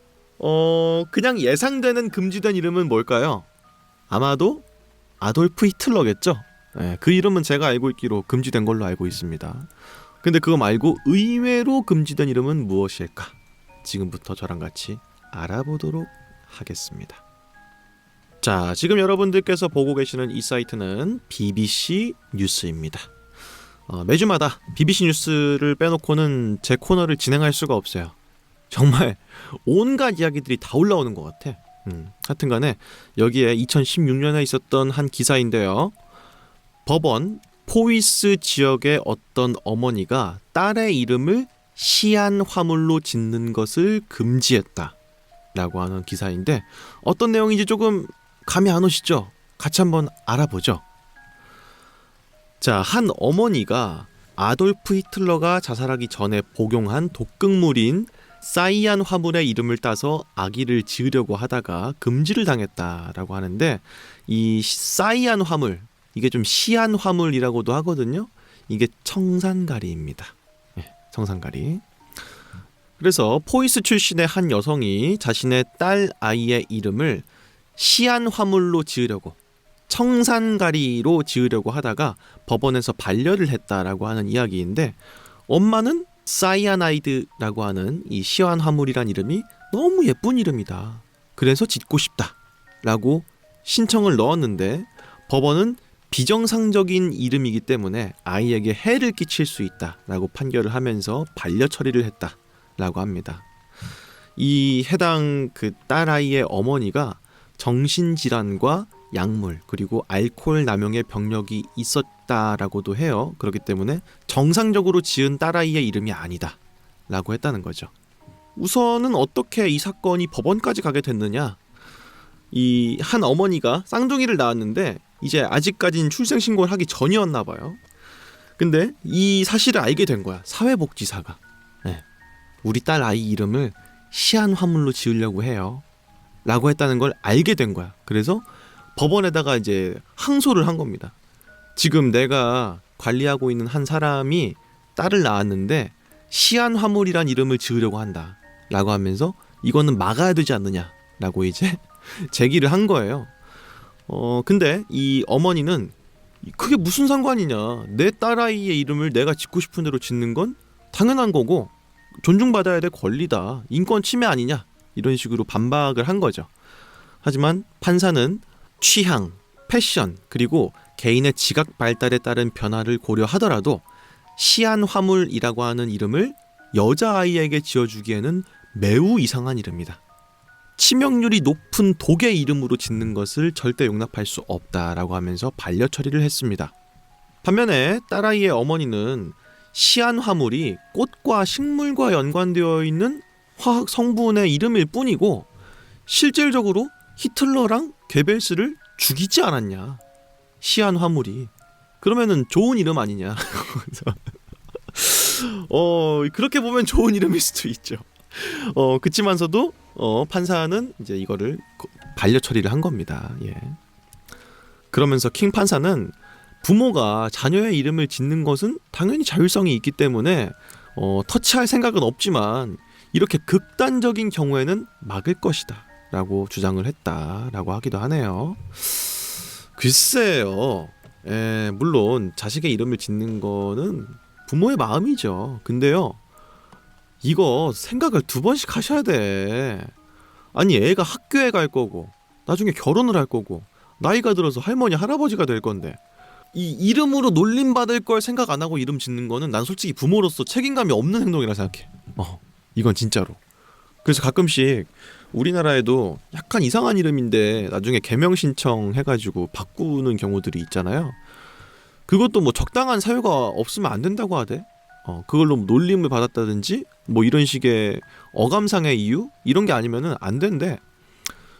Speaker 1: 그냥 예상되는 금지된 이름은 뭘까요? 아마도 아돌프 히틀러겠죠? 그 이름은 제가 알고 있기로 금지된 걸로 알고 있습니다. 근데 그거 말고 의외로 금지된 이름은 무엇일까? 지금부터 저랑 같이 알아보도록 하겠습니다. 자, 지금 여러분들께서 보고 계시는 이 사이트는 BBC 뉴스입니다. 매주마다 BBC 뉴스를 빼놓고는 제 코너를 진행할 수가 없어요. 정말 온갖 이야기들이 다 올라오는 것 같아. 하여튼간에 여기에 2016년에 있었던 한 기사인데요. 법원 포위스 지역의 어떤 어머니가 딸의 이름을 시안 화물로 짓는 것을 금지했다 라고 하는 기사인데, 어떤 내용인지 조금 감이 안 오시죠? 같이 한번 알아보죠. 자, 한 어머니가 아돌프 히틀러가 자살하기 전에 복용한 독극물인 사이안 화물의 이름을 따서 아기를 지으려고 하다가 금지를 당했다라고 하는데, 이 사이안 화물, 이게 좀 시안 화물이라고도 하거든요. 이게 청산가리입니다. 청산가리. 그래서 포이스 출신의 한 여성이 자신의 딸 아이의 이름을 시안 화물로 지으려고, 청산가리로 지으려고 하다가 법원에서 반려를 했다라고 하는 이야기인데, 엄마는 사이아나이드라고 하는 이 시안 화물이란 이름이 너무 예쁜 이름이다, 그래서 짓고 싶다라고 신청을 넣었는데, 법원은 비정상적인 이름이기 때문에 아이에게 해를 끼칠 수 있다라고 판결을 하면서 반려 처리를 했다라고 합니다. 이 해당 그 딸아이의 어머니가 정신질환과 약물 그리고 알코올 남용의 병력이 있었다라고도 해요. 그렇기 때문에 정상적으로 지은 딸아이의 이름이 아니다 라고 했다는 거죠. 우선은 어떻게 이 사건이 법원까지 가게 됐느냐, 이 한 어머니가 쌍둥이를 낳았는데 이제 아직까지는 출생신고를 하기 전이었나 봐요. 근데 이 사실을 알게 된 거야, 사회복지사가. 우리 딸 아이 이름을 시안 화물로 지으려고 해요 라고 했다는 걸 알게 된 거야. 그래서 법원에다가 이제 항소를 한 겁니다. 지금 내가 관리하고 있는 한 사람이 딸을 낳았는데 시안 화물이란 이름을 지으려고 한다 라고 하면서 이거는 막아야 되지 않느냐 라고 이제 제기를 한 거예요. 근데 이 어머니는 그게 무슨 상관이냐, 내 딸아이의 이름을 내가 짓고 싶은 대로 짓는 건 당연한 거고 존중받아야 될 권리다, 인권 침해 아니냐, 이런 식으로 반박을 한 거죠. 하지만 판사는 취향, 패션, 그리고 개인의 지각 발달에 따른 변화를 고려하더라도 시안 화물이라고 하는 이름을 여자아이에게 지어주기에는 매우 이상한 이름이다, 치명률이 높은 독의 이름으로 짓는 것을 절대 용납할 수 없다라고 하면서 반려 처리를 했습니다. 반면에 딸아이의 어머니는 시안 화물이 꽃과 식물과 연관되어 있는 화학 성분의 이름일 뿐이고 실질적으로 히틀러랑 게벨스를 죽이지 않았냐, 시안 화물이. 그러면은 좋은 이름 아니냐. 그렇게 보면 좋은 이름일 수도 있죠. 그치만서도 판사는 이제 이거를 반려 처리를 한 겁니다. 그러면서 킹 판사는 부모가 자녀의 이름을 짓는 것은 당연히 자율성이 있기 때문에 터치할 생각은 없지만 이렇게 극단적인 경우에는 막을 것이다 라고 주장을 했다라고 하기도 하네요. 글쎄요. 물론 자식의 이름을 짓는 거는 부모의 마음이죠. 근데요, 이거 생각을 2번씩 하셔야 돼. 아니, 애가 학교에 갈 거고 나중에 결혼을 할 거고 나이가 들어서 할머니 할아버지가 될 건데 이 이름으로 놀림받을 걸 생각 안 하고 이름 짓는 거는 난 솔직히 부모로서 책임감이 없는 행동이라 생각해. 이건 진짜로. 그래서 가끔씩 우리나라에도 약간 이상한 이름인데 나중에 개명 신청해가지고 바꾸는 경우들이 있잖아요. 그것도 뭐 적당한 사유가 없으면 안 된다고 하대. 그걸로 놀림을 받았다든지 뭐 이런 식의 어감상의 이유 이런 게 아니면은 안 된대.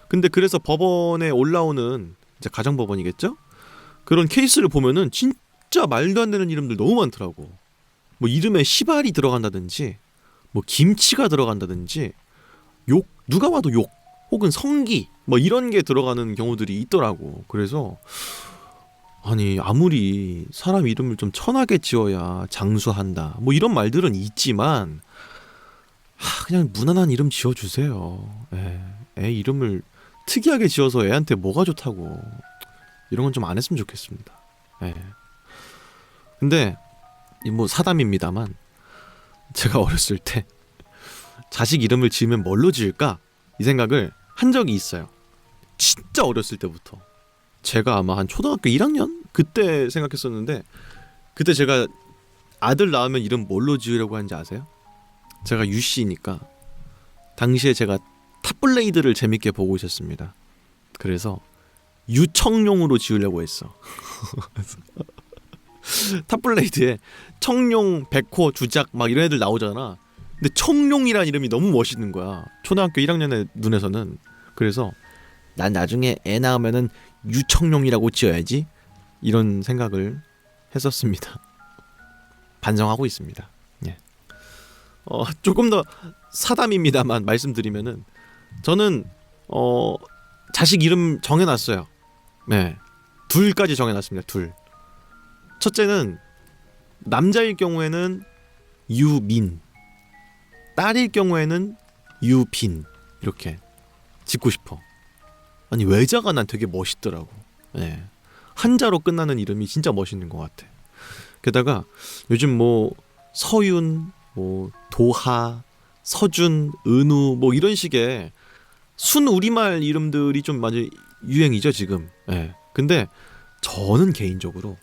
Speaker 1: 근데 그래서 법원에 올라오는 이제 가정법원이겠죠? 그런 케이스를 보면은 진짜 말도 안 되는 이름들 너무 많더라고. 뭐 이름에 시발이 들어간다든지 뭐 김치가 들어간다든지 욕, 누가 봐도 욕 혹은 성기 뭐 이런 게 들어가는 경우들이 있더라고. 그래서 아니, 아무리 사람 이름을 좀 천하게 지어야 장수한다 뭐 이런 말들은 있지만 그냥 무난한 이름 지어주세요. 애 이름을 특이하게 지어서 애한테 뭐가 좋다고. 이런 건 좀 안 했으면 좋겠습니다. 근데 뭐 사담입니다만 제가 어렸을 때 자식 이름을 지으면 뭘로 지을까? 이 생각을 한 적이 있어요. 진짜 어렸을 때부터. 제가 아마 한 초등학교 1학년? 그때 생각했었는데 그때 제가 아들 낳으면 이름 뭘로 지으려고 하는지 아세요? 제가 유씨니까 당시에 제가 탑블레이드를 재밌게 보고 있었습니다. 그래서 유청룡으로 지으려고 했어. 탑블레이드에 청룡, 백호, 주작 막 이런 애들 나오잖아. 근데 청룡이란 이름이 너무 멋있는 거야. 초등학교 1학년의 눈에서는. 그래서 난 나중에 애 낳으면은 유청룡이라고 지어야지 이런 생각을 했었습니다. 반성하고 있습니다. 조금 더 사담입니다만 말씀드리면은 저는 자식 이름 정해놨어요. 둘까지 정해놨습니다. 둘. 첫째는 남자일 경우에는 유민, 딸일 경우에는 유빈 이렇게 짓고 싶어. 아니, 외자가 난 되게 멋있더라고. 한자로 끝나는 이름이 진짜 멋있는 것 같아. 게다가 요즘 뭐 서윤, 뭐 도하, 서준, 은우 뭐 이런 식의 순 우리말 이름들이 좀 많이 유행이죠 지금. 근데 저는 개인적으로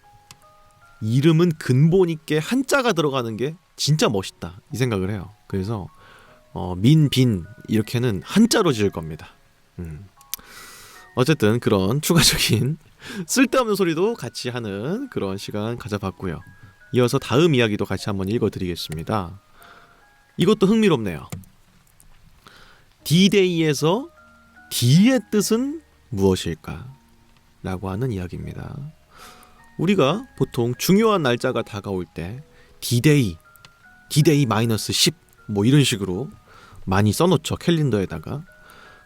Speaker 1: 이름은 근본 있게 한자가 들어가는 게 진짜 멋있다 이 생각을 해요. 그래서 민, 빈 이렇게는 한자로 지을 겁니다. 어쨌든 그런 추가적인 쓸데없는 소리도 같이 하는 그런 시간 가져봤고요. 이어서 다음 이야기도 같이 한번 읽어드리겠습니다. 이것도 흥미롭네요. D-Day에서 D의 뜻은 무엇일까? 라고 하는 이야기입니다. 우리가 보통 중요한 날짜가 다가올 때 D-Day, D-Day -10 뭐 이런 식으로 많이 써놓죠. 캘린더에다가.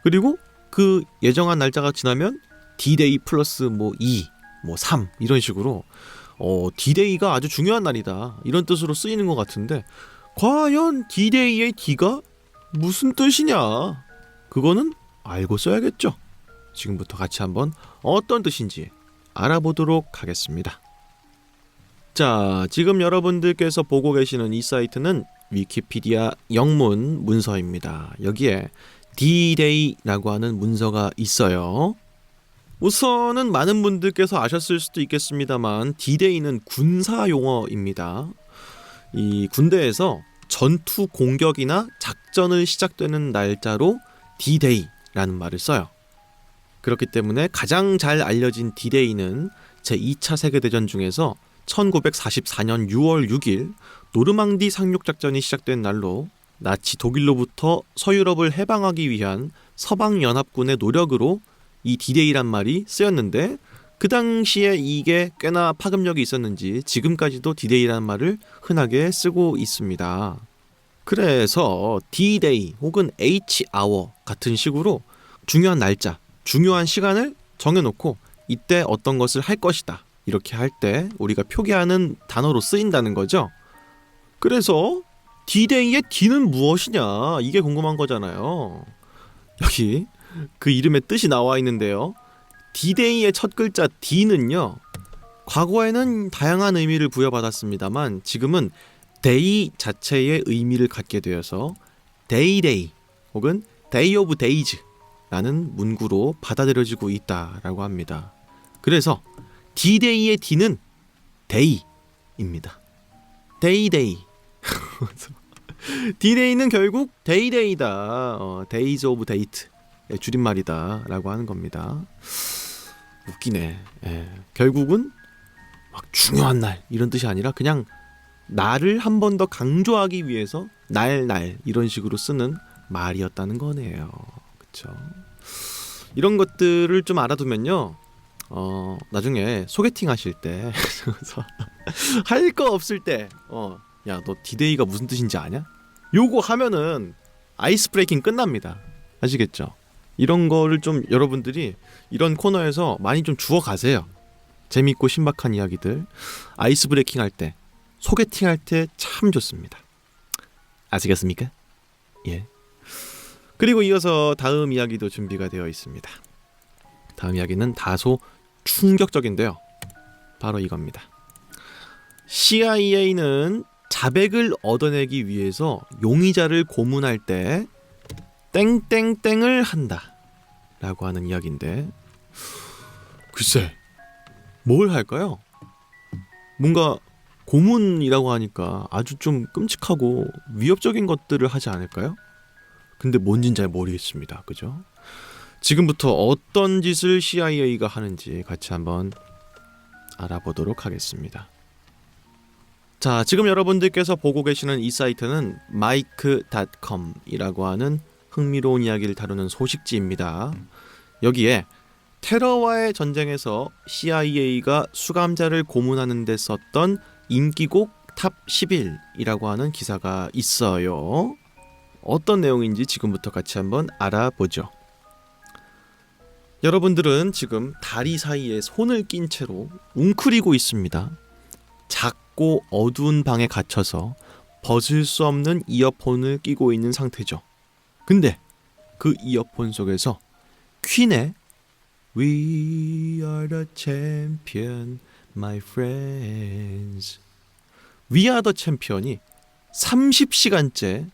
Speaker 1: 그리고 그 예정한 날짜가 지나면 D-Day 플러스 뭐 2, 뭐 3 이런 식으로 D-Day가 아주 중요한 날이다 이런 뜻으로 쓰이는 것 같은데 과연 D-Day의 D가 무슨 뜻이냐? 그거는 알고 써야겠죠. 지금부터 같이 한번 어떤 뜻인지 알아보도록 하겠습니다. 자, 지금 여러분들께서 보고 계시는 이 사이트는 위키피디아 영문 문서입니다. 여기에 D-Day라고 하는 문서가 있어요. 우선은 많은 분들께서 아셨을 수도 있겠습니다만 D-Day는 군사 용어입니다. 이 군대에서 전투 공격이나 작전을 시작되는 날짜로 D-Day라는 말을 써요. 그렇기 때문에 가장 잘 알려진 D-Day는 제2차 세계대전 중에서 1944년 6월 6일 노르망디 상륙작전이 시작된 날로 나치 독일로부터 서유럽을 해방하기 위한 서방연합군의 노력으로 이 D-Day란 말이 쓰였는데 그 당시에 이게 꽤나 파급력이 있었는지 지금까지도 D-Day라는 말을 흔하게 쓰고 있습니다. 그래서 D-Day 혹은 H-hour 같은 식으로 중요한 날짜, 중요한 시간을 정해놓고 이때 어떤 것을 할 것이다 이렇게 할 때 우리가 표기하는 단어로 쓰인다는 거죠. 그래서 D-Day의 D는 무엇이냐 이게 궁금한 거잖아요. 여기 그 이름의 뜻이 나와 있는데요. D-Day의 첫 글자 D는요, 과거에는 다양한 의미를 부여받았습니다만 지금은 day 자체의 의미를 갖게 되어서 Day-Day 혹은 Day of Days라는 문구로 받아들여지고 있다라고 합니다. 그래서 D-Day의 D는 Day입니다. Day-Day. D-Day는 결국 Day-Day다. Days of Date의 줄임말이다 라고 하는 겁니다. 웃기네. 결국은 막 중요한 날 이런 뜻이 아니라 그냥 날을 한 번 더 강조하기 위해서 날 이런 식으로 쓰는 말이었다는 거네요. 그쵸? 이런 것들을 좀 알아두면요, 나중에 소개팅 하실 때 할 거 없을 때 야, 너 D-Day가 무슨 뜻인지 아냐? 요거 하면은 아이스 브레이킹 끝납니다. 아시겠죠? 이런 거를 좀 여러분들이 이런 코너에서 많이 좀 주워 가세요. 재밌고 신박한 이야기들 아이스 브레이킹 할 때, 소개팅 할 때 참 좋습니다. 아시겠습니까? 예. 그리고 이어서 다음 이야기도 준비가 되어 있습니다. 다음 이야기는 다소 충격적인데요. 바로 이겁니다. CIA는 자백을 얻어내기 위해서 용의자를 고문할 때 땡땡땡을 한다 라고 하는 이야기인데, 글쎄 뭘 할까요? 뭔가 고문이라고 하니까 아주 좀 끔찍하고 위협적인 것들을 하지 않을까요? 근데 뭔진 잘 모르겠습니다. 그죠? 지금부터 어떤 짓을 CIA가 하는지 같이 한번 알아보도록 하겠습니다. 자, 지금 여러분들께서 보고 계시는 이 사이트는 mic.com이라고 하는 흥미로운 이야기를 다루는 소식지입니다. 여기에 테러와의 전쟁에서 CIA가 수감자를 고문하는 데 썼던 인기곡 탑 11이라고 하는 기사가 있어요. 어떤 내용인지 지금부터 같이 한번 알아보죠. 여러분들은 지금 다리 사이에 손을 낀 채로 웅크리고 있습니다. 작고 어두운 방에 갇혀서 벗을 수 없는 이어폰을 끼고 있는 상태죠. 근데 그 이어폰 속에서 퀸의 We are the champion, my friends, We are the champion이 30시간째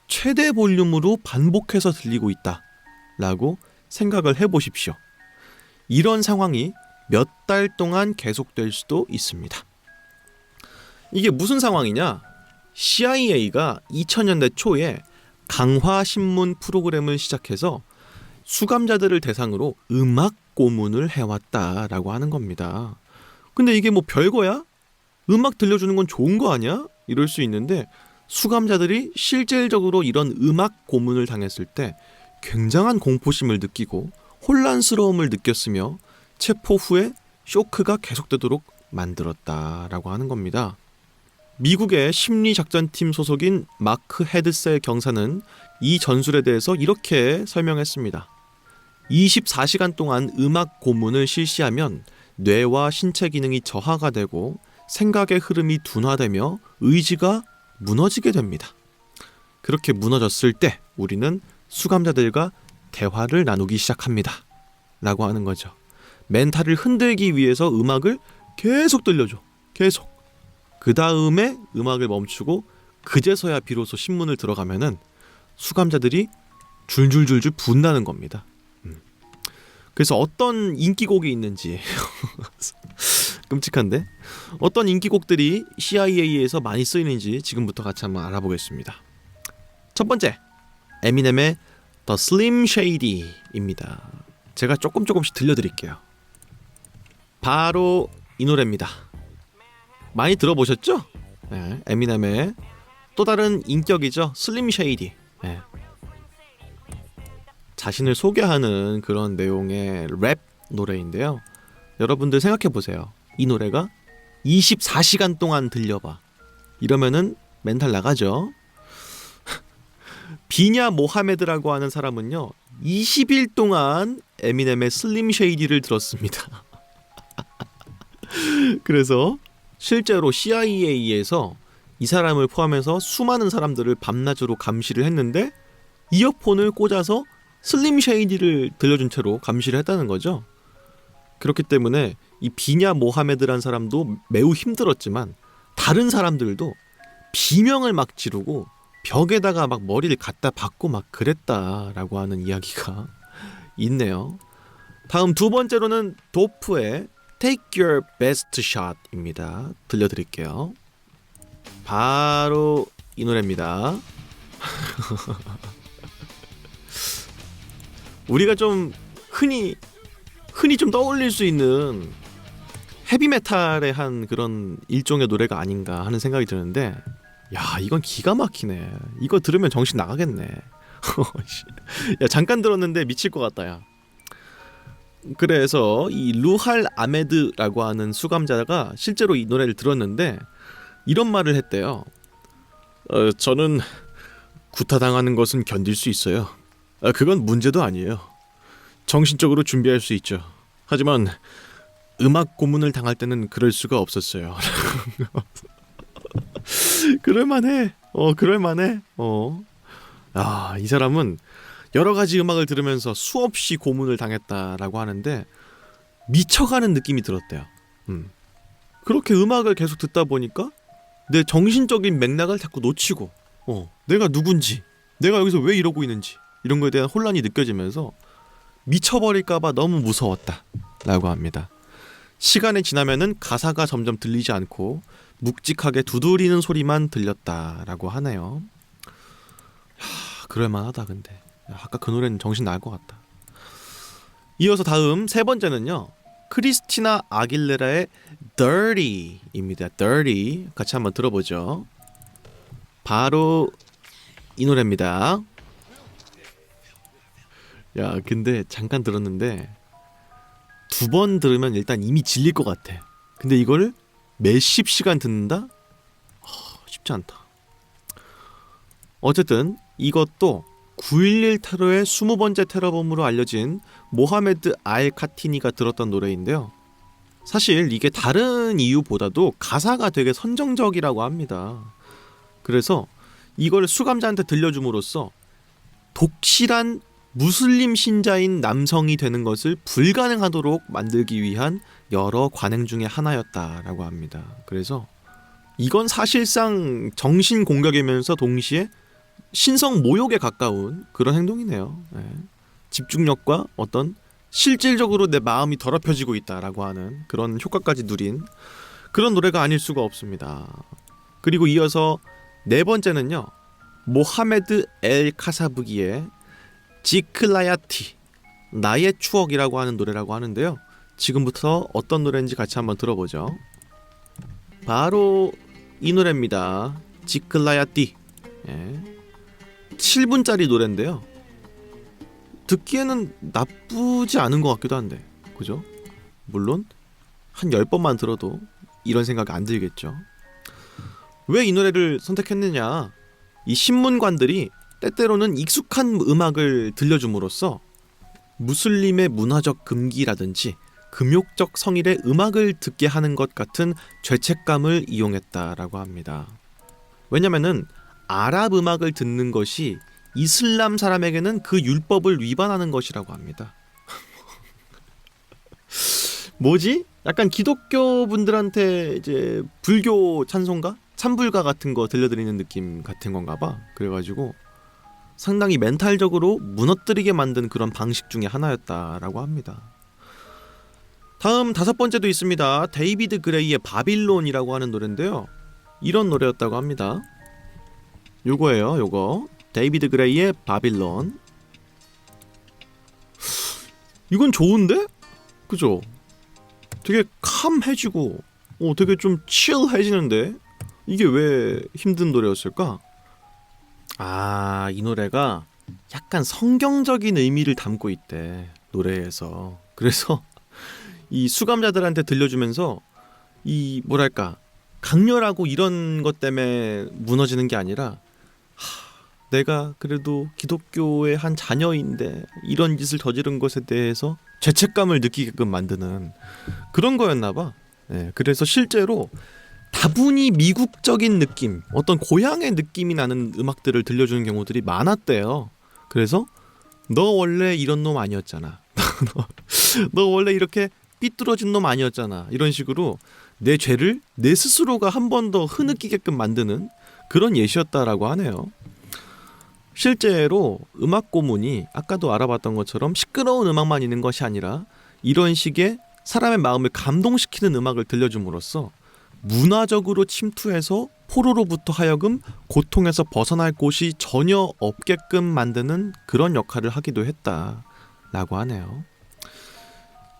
Speaker 1: 최대 볼륨으로 반복해서 들리고 있다 라고 생각을 해보십시오. 이런 상황이 몇 달 동안 계속될 수도 있습니다. 이게 무슨 상황이냐? CIA가 2000년대 초에 강화신문 프로그램을 시작해서 수감자들을 대상으로 음악 고문을 해왔다라고 하는 겁니다. 근데 이게 뭐 별거야? 음악 들려주는 건 좋은 거 아니야? 이럴 수 있는데, 수감자들이 실질적으로 이런 음악 고문을 당했을 때 굉장한 공포심을 느끼고 혼란스러움을 느꼈으며 체포 후에 쇼크가 계속되도록 만들었다라고 하는 겁니다. 미국의 심리작전팀 소속인 마크 헤드셀 경사는 이 전술에 대해서 이렇게 설명했습니다. 24시간 동안 음악 고문을 실시하면 뇌와 신체 기능이 저하가 되고 생각의 흐름이 둔화되며 의지가 무너지게 됩니다. 그렇게 무너졌을 때 우리는 수감자들과 대화를 나누기 시작합니다 라고 하는 거죠. 멘탈을 흔들기 위해서 음악을 계속 들려줘. 계속. 그 다음에 음악을 멈추고 그제서야 비로소 신문을 들어가면은 수감자들이 줄줄줄줄 분다는 겁니다. 그래서 어떤 인기곡이 있는지 끔찍한데, 어떤 인기곡들이 CIA에서 많이 쓰이는지 지금부터 같이 한번 알아보겠습니다. 첫 번째, 에미넴의 The Slim Shady입니다. 제가 조금씩 들려드릴게요. 바로 이 노래입니다. 많이 들어보셨죠? 네, 에미넴의 또 다른 인격이죠. 슬림 쉐이디. 네. 자신을 소개하는 그런 내용의 랩 노래인데요. 여러분들 생각해보세요. 이 노래가 24시간 동안 들려봐. 이러면은 멘탈 나가죠. 비냐 모하메드라고 하는 사람은요, 20일 동안 에미넴의 슬림 쉐이디를 들었습니다. 그래서 실제로 CIA에서 이 사람을 포함해서 수많은 사람들을 밤낮으로 감시를 했는데 이어폰을 꽂아서 슬림 쉐이디를 들려준 채로 감시를 했다는 거죠. 그렇기 때문에 이 비냐 모하메드란 사람도 매우 힘들었지만 다른 사람들도 비명을 막 지르고 벽에다가 막 머리를 갖다 박고 막 그랬다라고 하는 이야기가 있네요. 다음 두 번째로는 도프의 Take Your Best Shot입니다. 들려드릴게요. 바로 이 노래입니다. 우리가 좀 흔히 좀 떠올릴 수 있는 헤비메탈의 한 그런 일종의 노래가 아닌가 하는 생각이 드는데, 야, 이건 기가 막히네. 이거 들으면 정신 나가겠네. 야, 잠깐 들었는데 미칠 것 같다, 야. 그래서 이 루할 아메드라고 하는 수감자가 실제로 이 노래를 들었는데 이런 말을 했대요. 저는 구타당하는 것은 견딜 수 있어요. 그건 문제도 아니에요. 정신적으로 준비할 수 있죠. 하지만 음악 고문을 당할 때는 그럴 수가 없었어요. 그럴만해. 그럴만해. 이 사람은 여러 가지 음악을 들으면서 수없이 고문을 당했다라고 하는데 미쳐가는 느낌이 들었대요. 그렇게 음악을 계속 듣다 보니까 내 정신적인 맥락을 자꾸 놓치고, 내가 누군지, 내가 여기서 왜 이러고 있는지 이런 거에 대한 혼란이 느껴지면서 미쳐버릴까봐 너무 무서웠다라고 합니다. 시간이 지나면은 가사가 점점 들리지 않고 묵직하게 두드리는 소리만 들렸다라고 하네요. 그럴만하다. 근데 아까 그 노래는 정신 나갈 것 같다. 이어서 다음 세 번째는요, 크리스티나 아길레라의 Dirty입니다. Dirty 같이 한번 들어보죠. 바로 이 노래입니다. 야, 근데 잠깐 들었는데 두 번 들으면 일단 이미 질릴 것 같아. 근데 이걸 몇십 시간 듣는다? 쉽지 않다. 어쨌든 이것도 9.11 테러의 20번째 테러범으로 알려진 모하메드 알 카티니가 들었던 노래인데요. 사실 이게 다른 이유보다도 가사가 되게 선정적이라고 합니다. 그래서 이걸 수감자한테 들려줌으로써 독실한 무슬림 신자인 남성이 되는 것을 불가능하도록 만들기 위한 여러 관행 중에 하나였다라고 합니다. 그래서 이건 사실상 정신 공격이면서 동시에 신성 모욕에 가까운 그런 행동이네요. 집중력과 어떤 실질적으로 내 마음이 더럽혀지고 있다라고 하는 그런 효과까지 누린 그런 노래가 아닐 수가 없습니다. 그리고 이어서 네 번째는요, 모하메드 엘 카사부기의 지클라야티, 나의 추억이라고 하는 노래라고 하는데요. 지금부터 어떤 노래인지 같이 한번 들어보죠. 바로 이 노래입니다. 지클라야티. 7분짜리 노래인데요. 듣기에는 나쁘지 않은 것 같기도 한데, 그죠? 물론 한 10번만 들어도 이런 생각이 안 들겠죠. 왜 이 노래를 선택했느냐, 이 신문관들이 때때로는 익숙한 음악을 들려줌으로써 무슬림의 문화적 금기라든지 금욕적 성일의 음악을 듣게 하는 것 같은 죄책감을 이용했다라고 합니다. 왜냐면은 아랍 음악을 듣는 것이 이슬람 사람에게는 그 율법을 위반하는 것이라고 합니다. 뭐지? 약간 기독교 분들한테 이제 불교 찬송가? 찬불가 같은 거 들려드리는 느낌 같은 건가 봐. 그래가지고 상당히 멘탈적으로 무너뜨리게 만든 그런 방식 중에 하나였다라고 합니다. 다음 다섯 번째도 있습니다. 데이비드 그레이의 바빌론이라고 하는 노래인데요. 이런 노래였다고 합니다. 요거예요. 요거 데이비드 그레이의 바빌론. 이건 좋은데? 그죠? 되게 캄해지고 되게 좀 칠해지는데 이게 왜 힘든 노래였을까? 이 노래가 약간 성경적인 의미를 담고 있대, 노래에서. 그래서 이 수감자들한테 들려주면서 이 뭐랄까, 강렬하고 이런 것 때문에 무너지는 게 아니라 내가 그래도 기독교의 한 자녀인데 이런 짓을 저지른 것에 대해서 죄책감을 느끼게끔 만드는 그런 거였나 봐. 그래서 실제로 다분히 미국적인 느낌, 어떤 고향의 느낌이 나는 음악들을 들려주는 경우들이 많았대요. 그래서 너 원래 이런 놈 아니었잖아. 너 원래 이렇게 삐뚤어진 놈 아니었잖아. 이런 식으로 내 죄를 내 스스로가 한 번 더 흐느끼게끔 만드는 그런 예시였다라고 하네요. 실제로 음악 고문이 아까도 알아봤던 것처럼 시끄러운 음악만 있는 것이 아니라 이런 식의 사람의 마음을 감동시키는 음악을 들려줌으로써 문화적으로 침투해서 포로로부터 하여금 고통에서 벗어날 곳이 전혀 없게끔 만드는 그런 역할을 하기도 했다라고 하네요.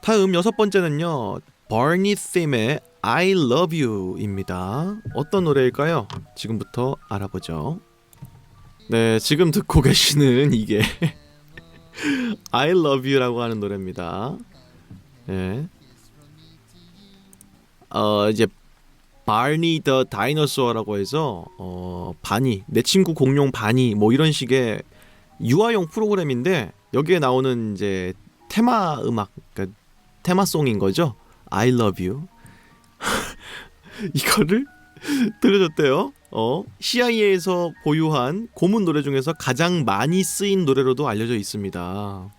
Speaker 1: 다음 6번째는요. 버니 팀의 I Love You입니다. 어떤 노래일까요? 지금부터 알아보죠. 네, 지금 듣고 계시는 이게 I Love You라고 하는 노래입니다. 네. 이제 바니 더 다이너소어라고 해서 바니, 내 친구 공룡 바니 뭐 이런 식의 유아용 프로그램인데 여기에 나오는 이제 테마 음악, 그러니까 테마송인 거죠. I Love You. 이거를 들려줬대요. CIA에서 보유한 고문 노래 중에서 가장 많이 쓰인 노래로도 알려져 있습니다.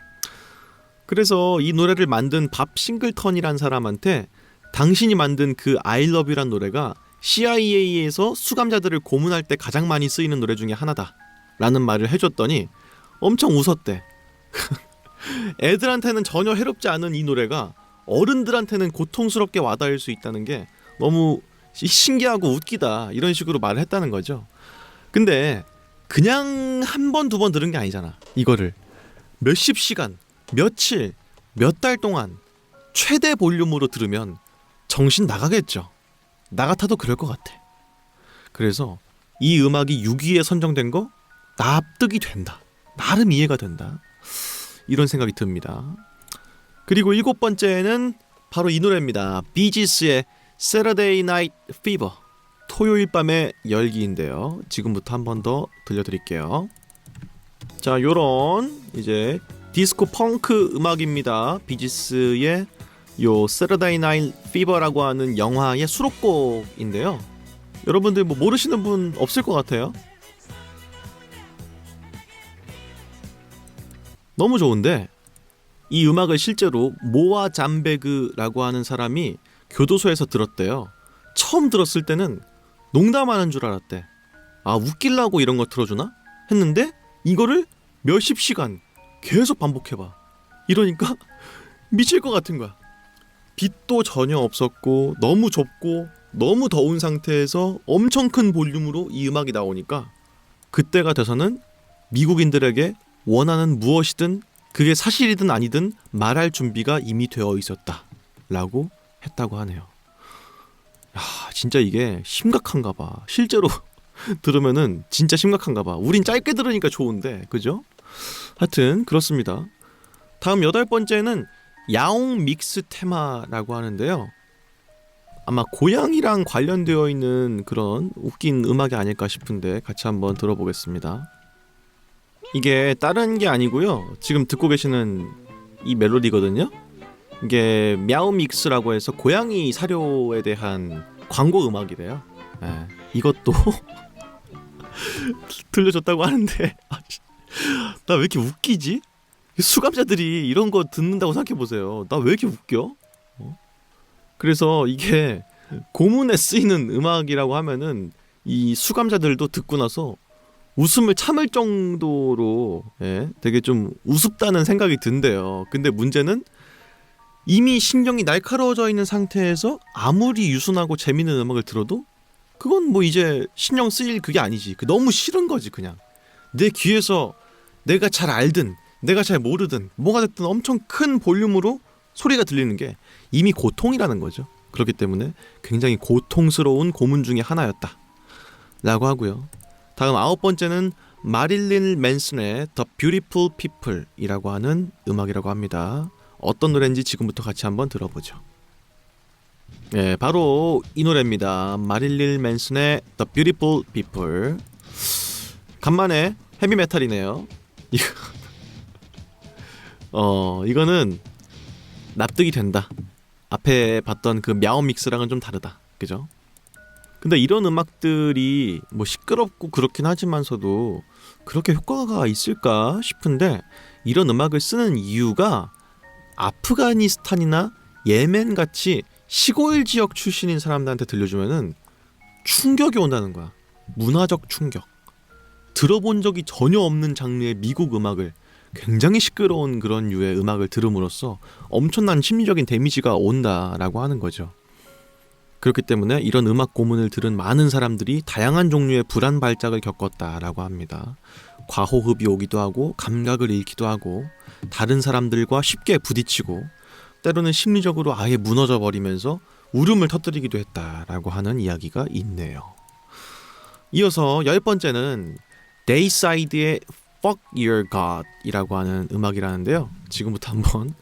Speaker 1: 그래서 이 노래를 만든 밥 싱글턴이란 사람한테 당신이 만든 그 I Love You란 노래가 CIA에서 수감자들을 고문할 때 가장 많이 쓰이는 노래 중에 하나다 라는 말을 해줬더니 엄청 웃었대. 애들한테는 전혀 해롭지 않은 이 노래가 어른들한테는 고통스럽게 와닿을 수 있다는 게 너무 신기하고 웃기다 이런 식으로 말을 했다는 거죠. 근데 그냥 한 번, 두 번 들은 게 아니잖아. 이거를 몇십 시간, 며칠, 몇 달 동안 최대 볼륨으로 들으면 정신 나가겠죠. 나 같아도 그럴 것 같아. 그래서 이 음악이 6위에 선정된 거 납득이 된다. 나름 이해가 된다. 이런 생각이 듭니다. 그리고 7번째는 바로 이 노래입니다. 비지스의 Saturday Night Fever, 토요일 밤의 열기인데요. 지금부터 한 번 더 들려드릴게요. 자, 요런 이제 디스코 펑크 음악입니다. 비지스의 요 Saturday Night Fever라고 하는 영화의 수록곡인데요. 여러분들 뭐 모르시는 분 없을 것 같아요. 너무 좋은데 이 음악을 실제로 모아 잠베그라고 하는 사람이 교도소에서 들었대요. 처음 들었을 때는 농담하는 줄 알았대. 아, 웃기려고 이런 거 틀어주나? 했는데 이거를 몇십 시간 계속 반복해봐. 이러니까 미칠 것 같은 거야. 빛도 전혀 없었고 너무 좁고 너무 더운 상태에서 엄청 큰 볼륨으로 이 음악이 나오니까 그때가 돼서는 미국인들에게 원하는 무엇이든 그게 사실이든 아니든 말할 준비가 이미 되어 있었다 라고 했다고 하네요. 야, 진짜 이게 심각한가 봐. 실제로 들으면은 진짜 심각한가 봐. 우린 짧게 들으니까 좋은데, 그죠? 하여튼 그렇습니다. 다음 8번째는 야옹 믹스 테마라고 하는데요. 아마 고양이랑 관련되어 있는 그런 웃긴 음악이 아닐까 싶은데 같이 한번 들어보겠습니다. 이게 다른 게 아니고요. 지금 듣고 계시는 이 멜로디거든요. 이게 мя우믹스라고 해서 고양이 사료에 대한 광고 음악이래요. 네, 이것도 들려줬다고 하는데 나 왜 이렇게 웃기지? 수감자들이 이런 거 듣는다고 생각해보세요. 나 왜 이렇게 웃겨? 그래서 이게 고문에 쓰이는 음악이라고 하면은 이 수감자들도 듣고 나서 웃음을 참을 정도로 되게 좀 우습다는 생각이 든대요. 근데 문제는 이미 신경이 날카로워져 있는 상태에서 아무리 유순하고 재밌는 음악을 들어도 그건 뭐 이제 신경 쓰일 그게 아니지. 너무 싫은 거지. 그냥 내 귀에서 내가 잘 알든 내가 잘 모르든 뭐가 됐든 엄청 큰 볼륨으로 소리가 들리는 게 이미 고통이라는 거죠. 그렇기 때문에 굉장히 고통스러운 고문 중에 하나였다 라고 하고요. 다음 9번째는 마릴린 맨슨의 The Beautiful People 이라고 하는 음악이라고 합니다. 어떤 노래인지 지금부터 같이 한번 들어보죠. 네, 바로 이 노래입니다. 마릴린 맨슨의 The Beautiful People. 간만에 헤비메탈이네요. 이거는 납득이 된다. 앞에 봤던 그 мя우믹스랑은 좀 다르다. 그죠? 근데 이런 음악들이 뭐 시끄럽고 그렇긴 하지만서도 그렇게 효과가 있을까 싶은데 이런 음악을 쓰는 이유가 아프가니스탄이나 예멘 같이 시골 지역 출신인 사람들한테 들려주면은 충격이 온다는 거야. 문화적 충격. 들어본 적이 전혀 없는 장르의 미국 음악을, 굉장히 시끄러운 그런 류의 음악을 들음으로써 엄청난 심리적인 데미지가 온다라고 하는 거죠. 그렇기 때문에 이런 음악 고문을 들은 많은 사람들이 다양한 종류의 불안 발작을 겪었다라고 합니다. 과호흡이 오기도 하고 감각을 잃기도 하고 다른 사람들과 쉽게 부딪히고 때로는 심리적으로 아예 무너져 버리면서 울음을 터뜨리기도 했다라고 하는 이야기가 있네요. 이어서 10번째는 데이사이드의 Fuck Your God 이라고 하는 음악이라는데요. 지금부터 한번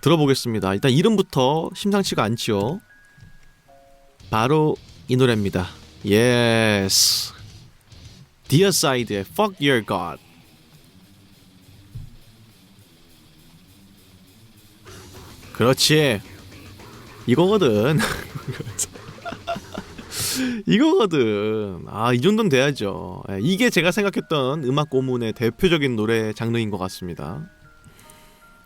Speaker 1: 들어보겠습니다. 일단 이름부터 심상치가 않지요. 바로 이 노래입니다. Yes, 데이사이드의 Fuck Your God. 그렇지, 이거거든. 이거거든. 이 정도는 돼야죠. 이게 제가 생각했던 음악 고문의 대표적인 노래 장르인 것 같습니다.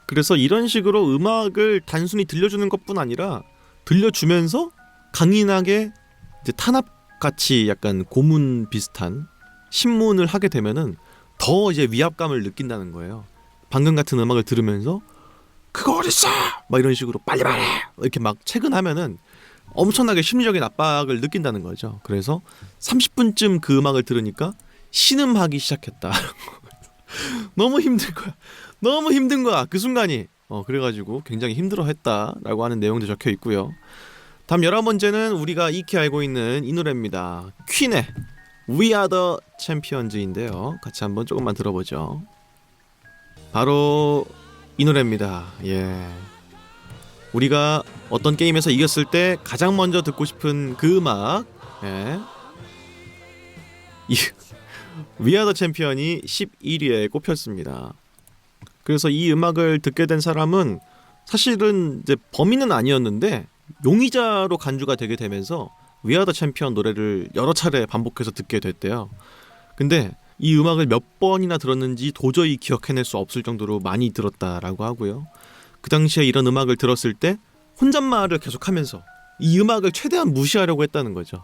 Speaker 1: 그래서 이런 식으로 음악을 단순히 들려주는 것뿐 아니라 들려주면서 강인하게 이제 탄압같이 약간 고문 비슷한 신문을 하게 되면은 더 이제 위압감을 느낀다는 거예요. 방금 같은 음악을 들으면서 그거 어딨어? 막 이런 식으로 빨리 말해! 이렇게 막 체근하면은 엄청나게 심리적인 압박을 느낀다는 거죠. 그래서 30분쯤 그 음악을 들으니까 신음하기 시작했다. 너무 힘든 거야. 너무 힘든 거야. 그 순간이. 그래가지고 굉장히 힘들어했다라고 하는 내용도 적혀 있고요. 다음 11번째는 우리가 익히 알고 있는 이 노래입니다. 퀸의 We Are The Champions인데요. 같이 한번 조금만 들어보죠. 바로 이 노래입니다. 예. 우리가 어떤 게임에서 이겼을 때 가장 먼저 듣고 싶은 그 음악. 예. We Are The Champion이 11위에 꼽혔습니다. 그래서 이 음악을 듣게 된 사람은 사실은 이제 범인은 아니었는데 용의자로 간주가 되게 되면서 We Are The Champion 노래를 여러 차례 반복해서 듣게 됐대요. 근데 이 음악을 몇 번이나 들었는지 도저히 기억해낼 수 없을 정도로 많이 들었다라고 하고요. 그 당시에 이런 음악을 들었을 때 혼잣말을 계속하면서 이 음악을 최대한 무시하려고 했다는 거죠.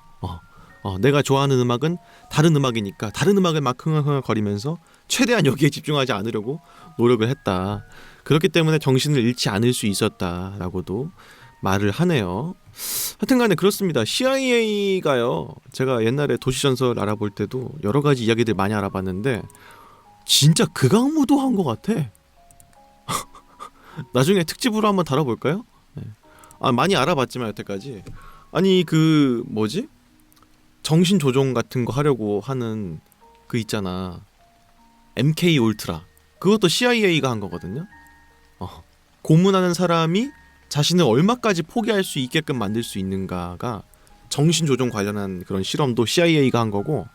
Speaker 1: 내가 좋아하는 음악은 다른 음악이니까 다른 음악을 막 흥얼흥얼거리면서 최대한 여기에 집중하지 않으려고 노력을 했다. 그렇기 때문에 정신을 잃지 않을 수 있었다라고도 말을 하네요. 하여튼간에 그렇습니다. CIA가요, 제가 옛날에 도시전설 알아볼 때도 여러 가지 이야기들 많이 알아봤는데 진짜 극악무도한 것 같아. 나중에 특집으로 한번 다뤄볼까요? 네. 많이 알아봤지만 여태까지 아니 그 뭐지? 정신 조종 같은 거 하려고 하는 그 있잖아, MK 울트라. 그것도 CIA가 한 거거든요. 고문하는 사람이 자신을 얼마까지 포기할 수 있게끔 만들 수 있는가가 정신 조종 관련한 그런 실험도 CIA가 한 거고,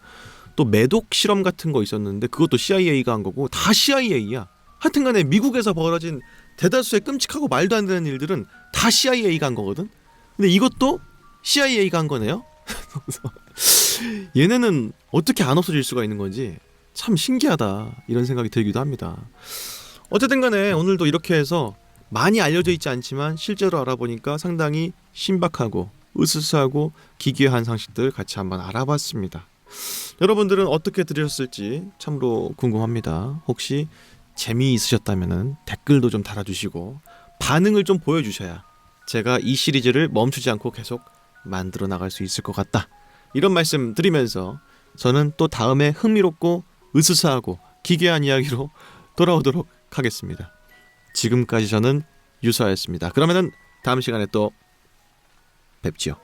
Speaker 1: 또 매독 실험 같은 거 있었는데 그것도 CIA가 한 거고, 다 CIA야. 하여튼간에 미국에서 벌어진 대다수의 끔찍하고 말도 안 되는 일들은 다 CIA가 한 거거든. 근데 이것도 CIA가 한 거네요. 얘네는 어떻게 안 없어질 수가 있는 건지 참 신기하다 이런 생각이 들기도 합니다. 어쨌든 간에 오늘도 이렇게 해서 많이 알려져 있지 않지만 실제로 알아보니까 상당히 신박하고 으스스하고 기괴한 상식들 같이 한번 알아봤습니다. 여러분들은 어떻게 들으셨을지 참으로 궁금합니다. 혹시 재미있으셨다면 댓글도 좀 달아주시고 반응을 좀 보여주셔야 제가 이 시리즈를 멈추지 않고 계속 만들어 나갈 수 있을 것 같다, 이런 말씀 드리면서 저는 또 다음에 흥미롭고 으스스하고 기괴한 이야기로 돌아오도록 하겠습니다. 지금까지 저는 유서였습니다. 그러면은 다음 시간에 또 뵙지요.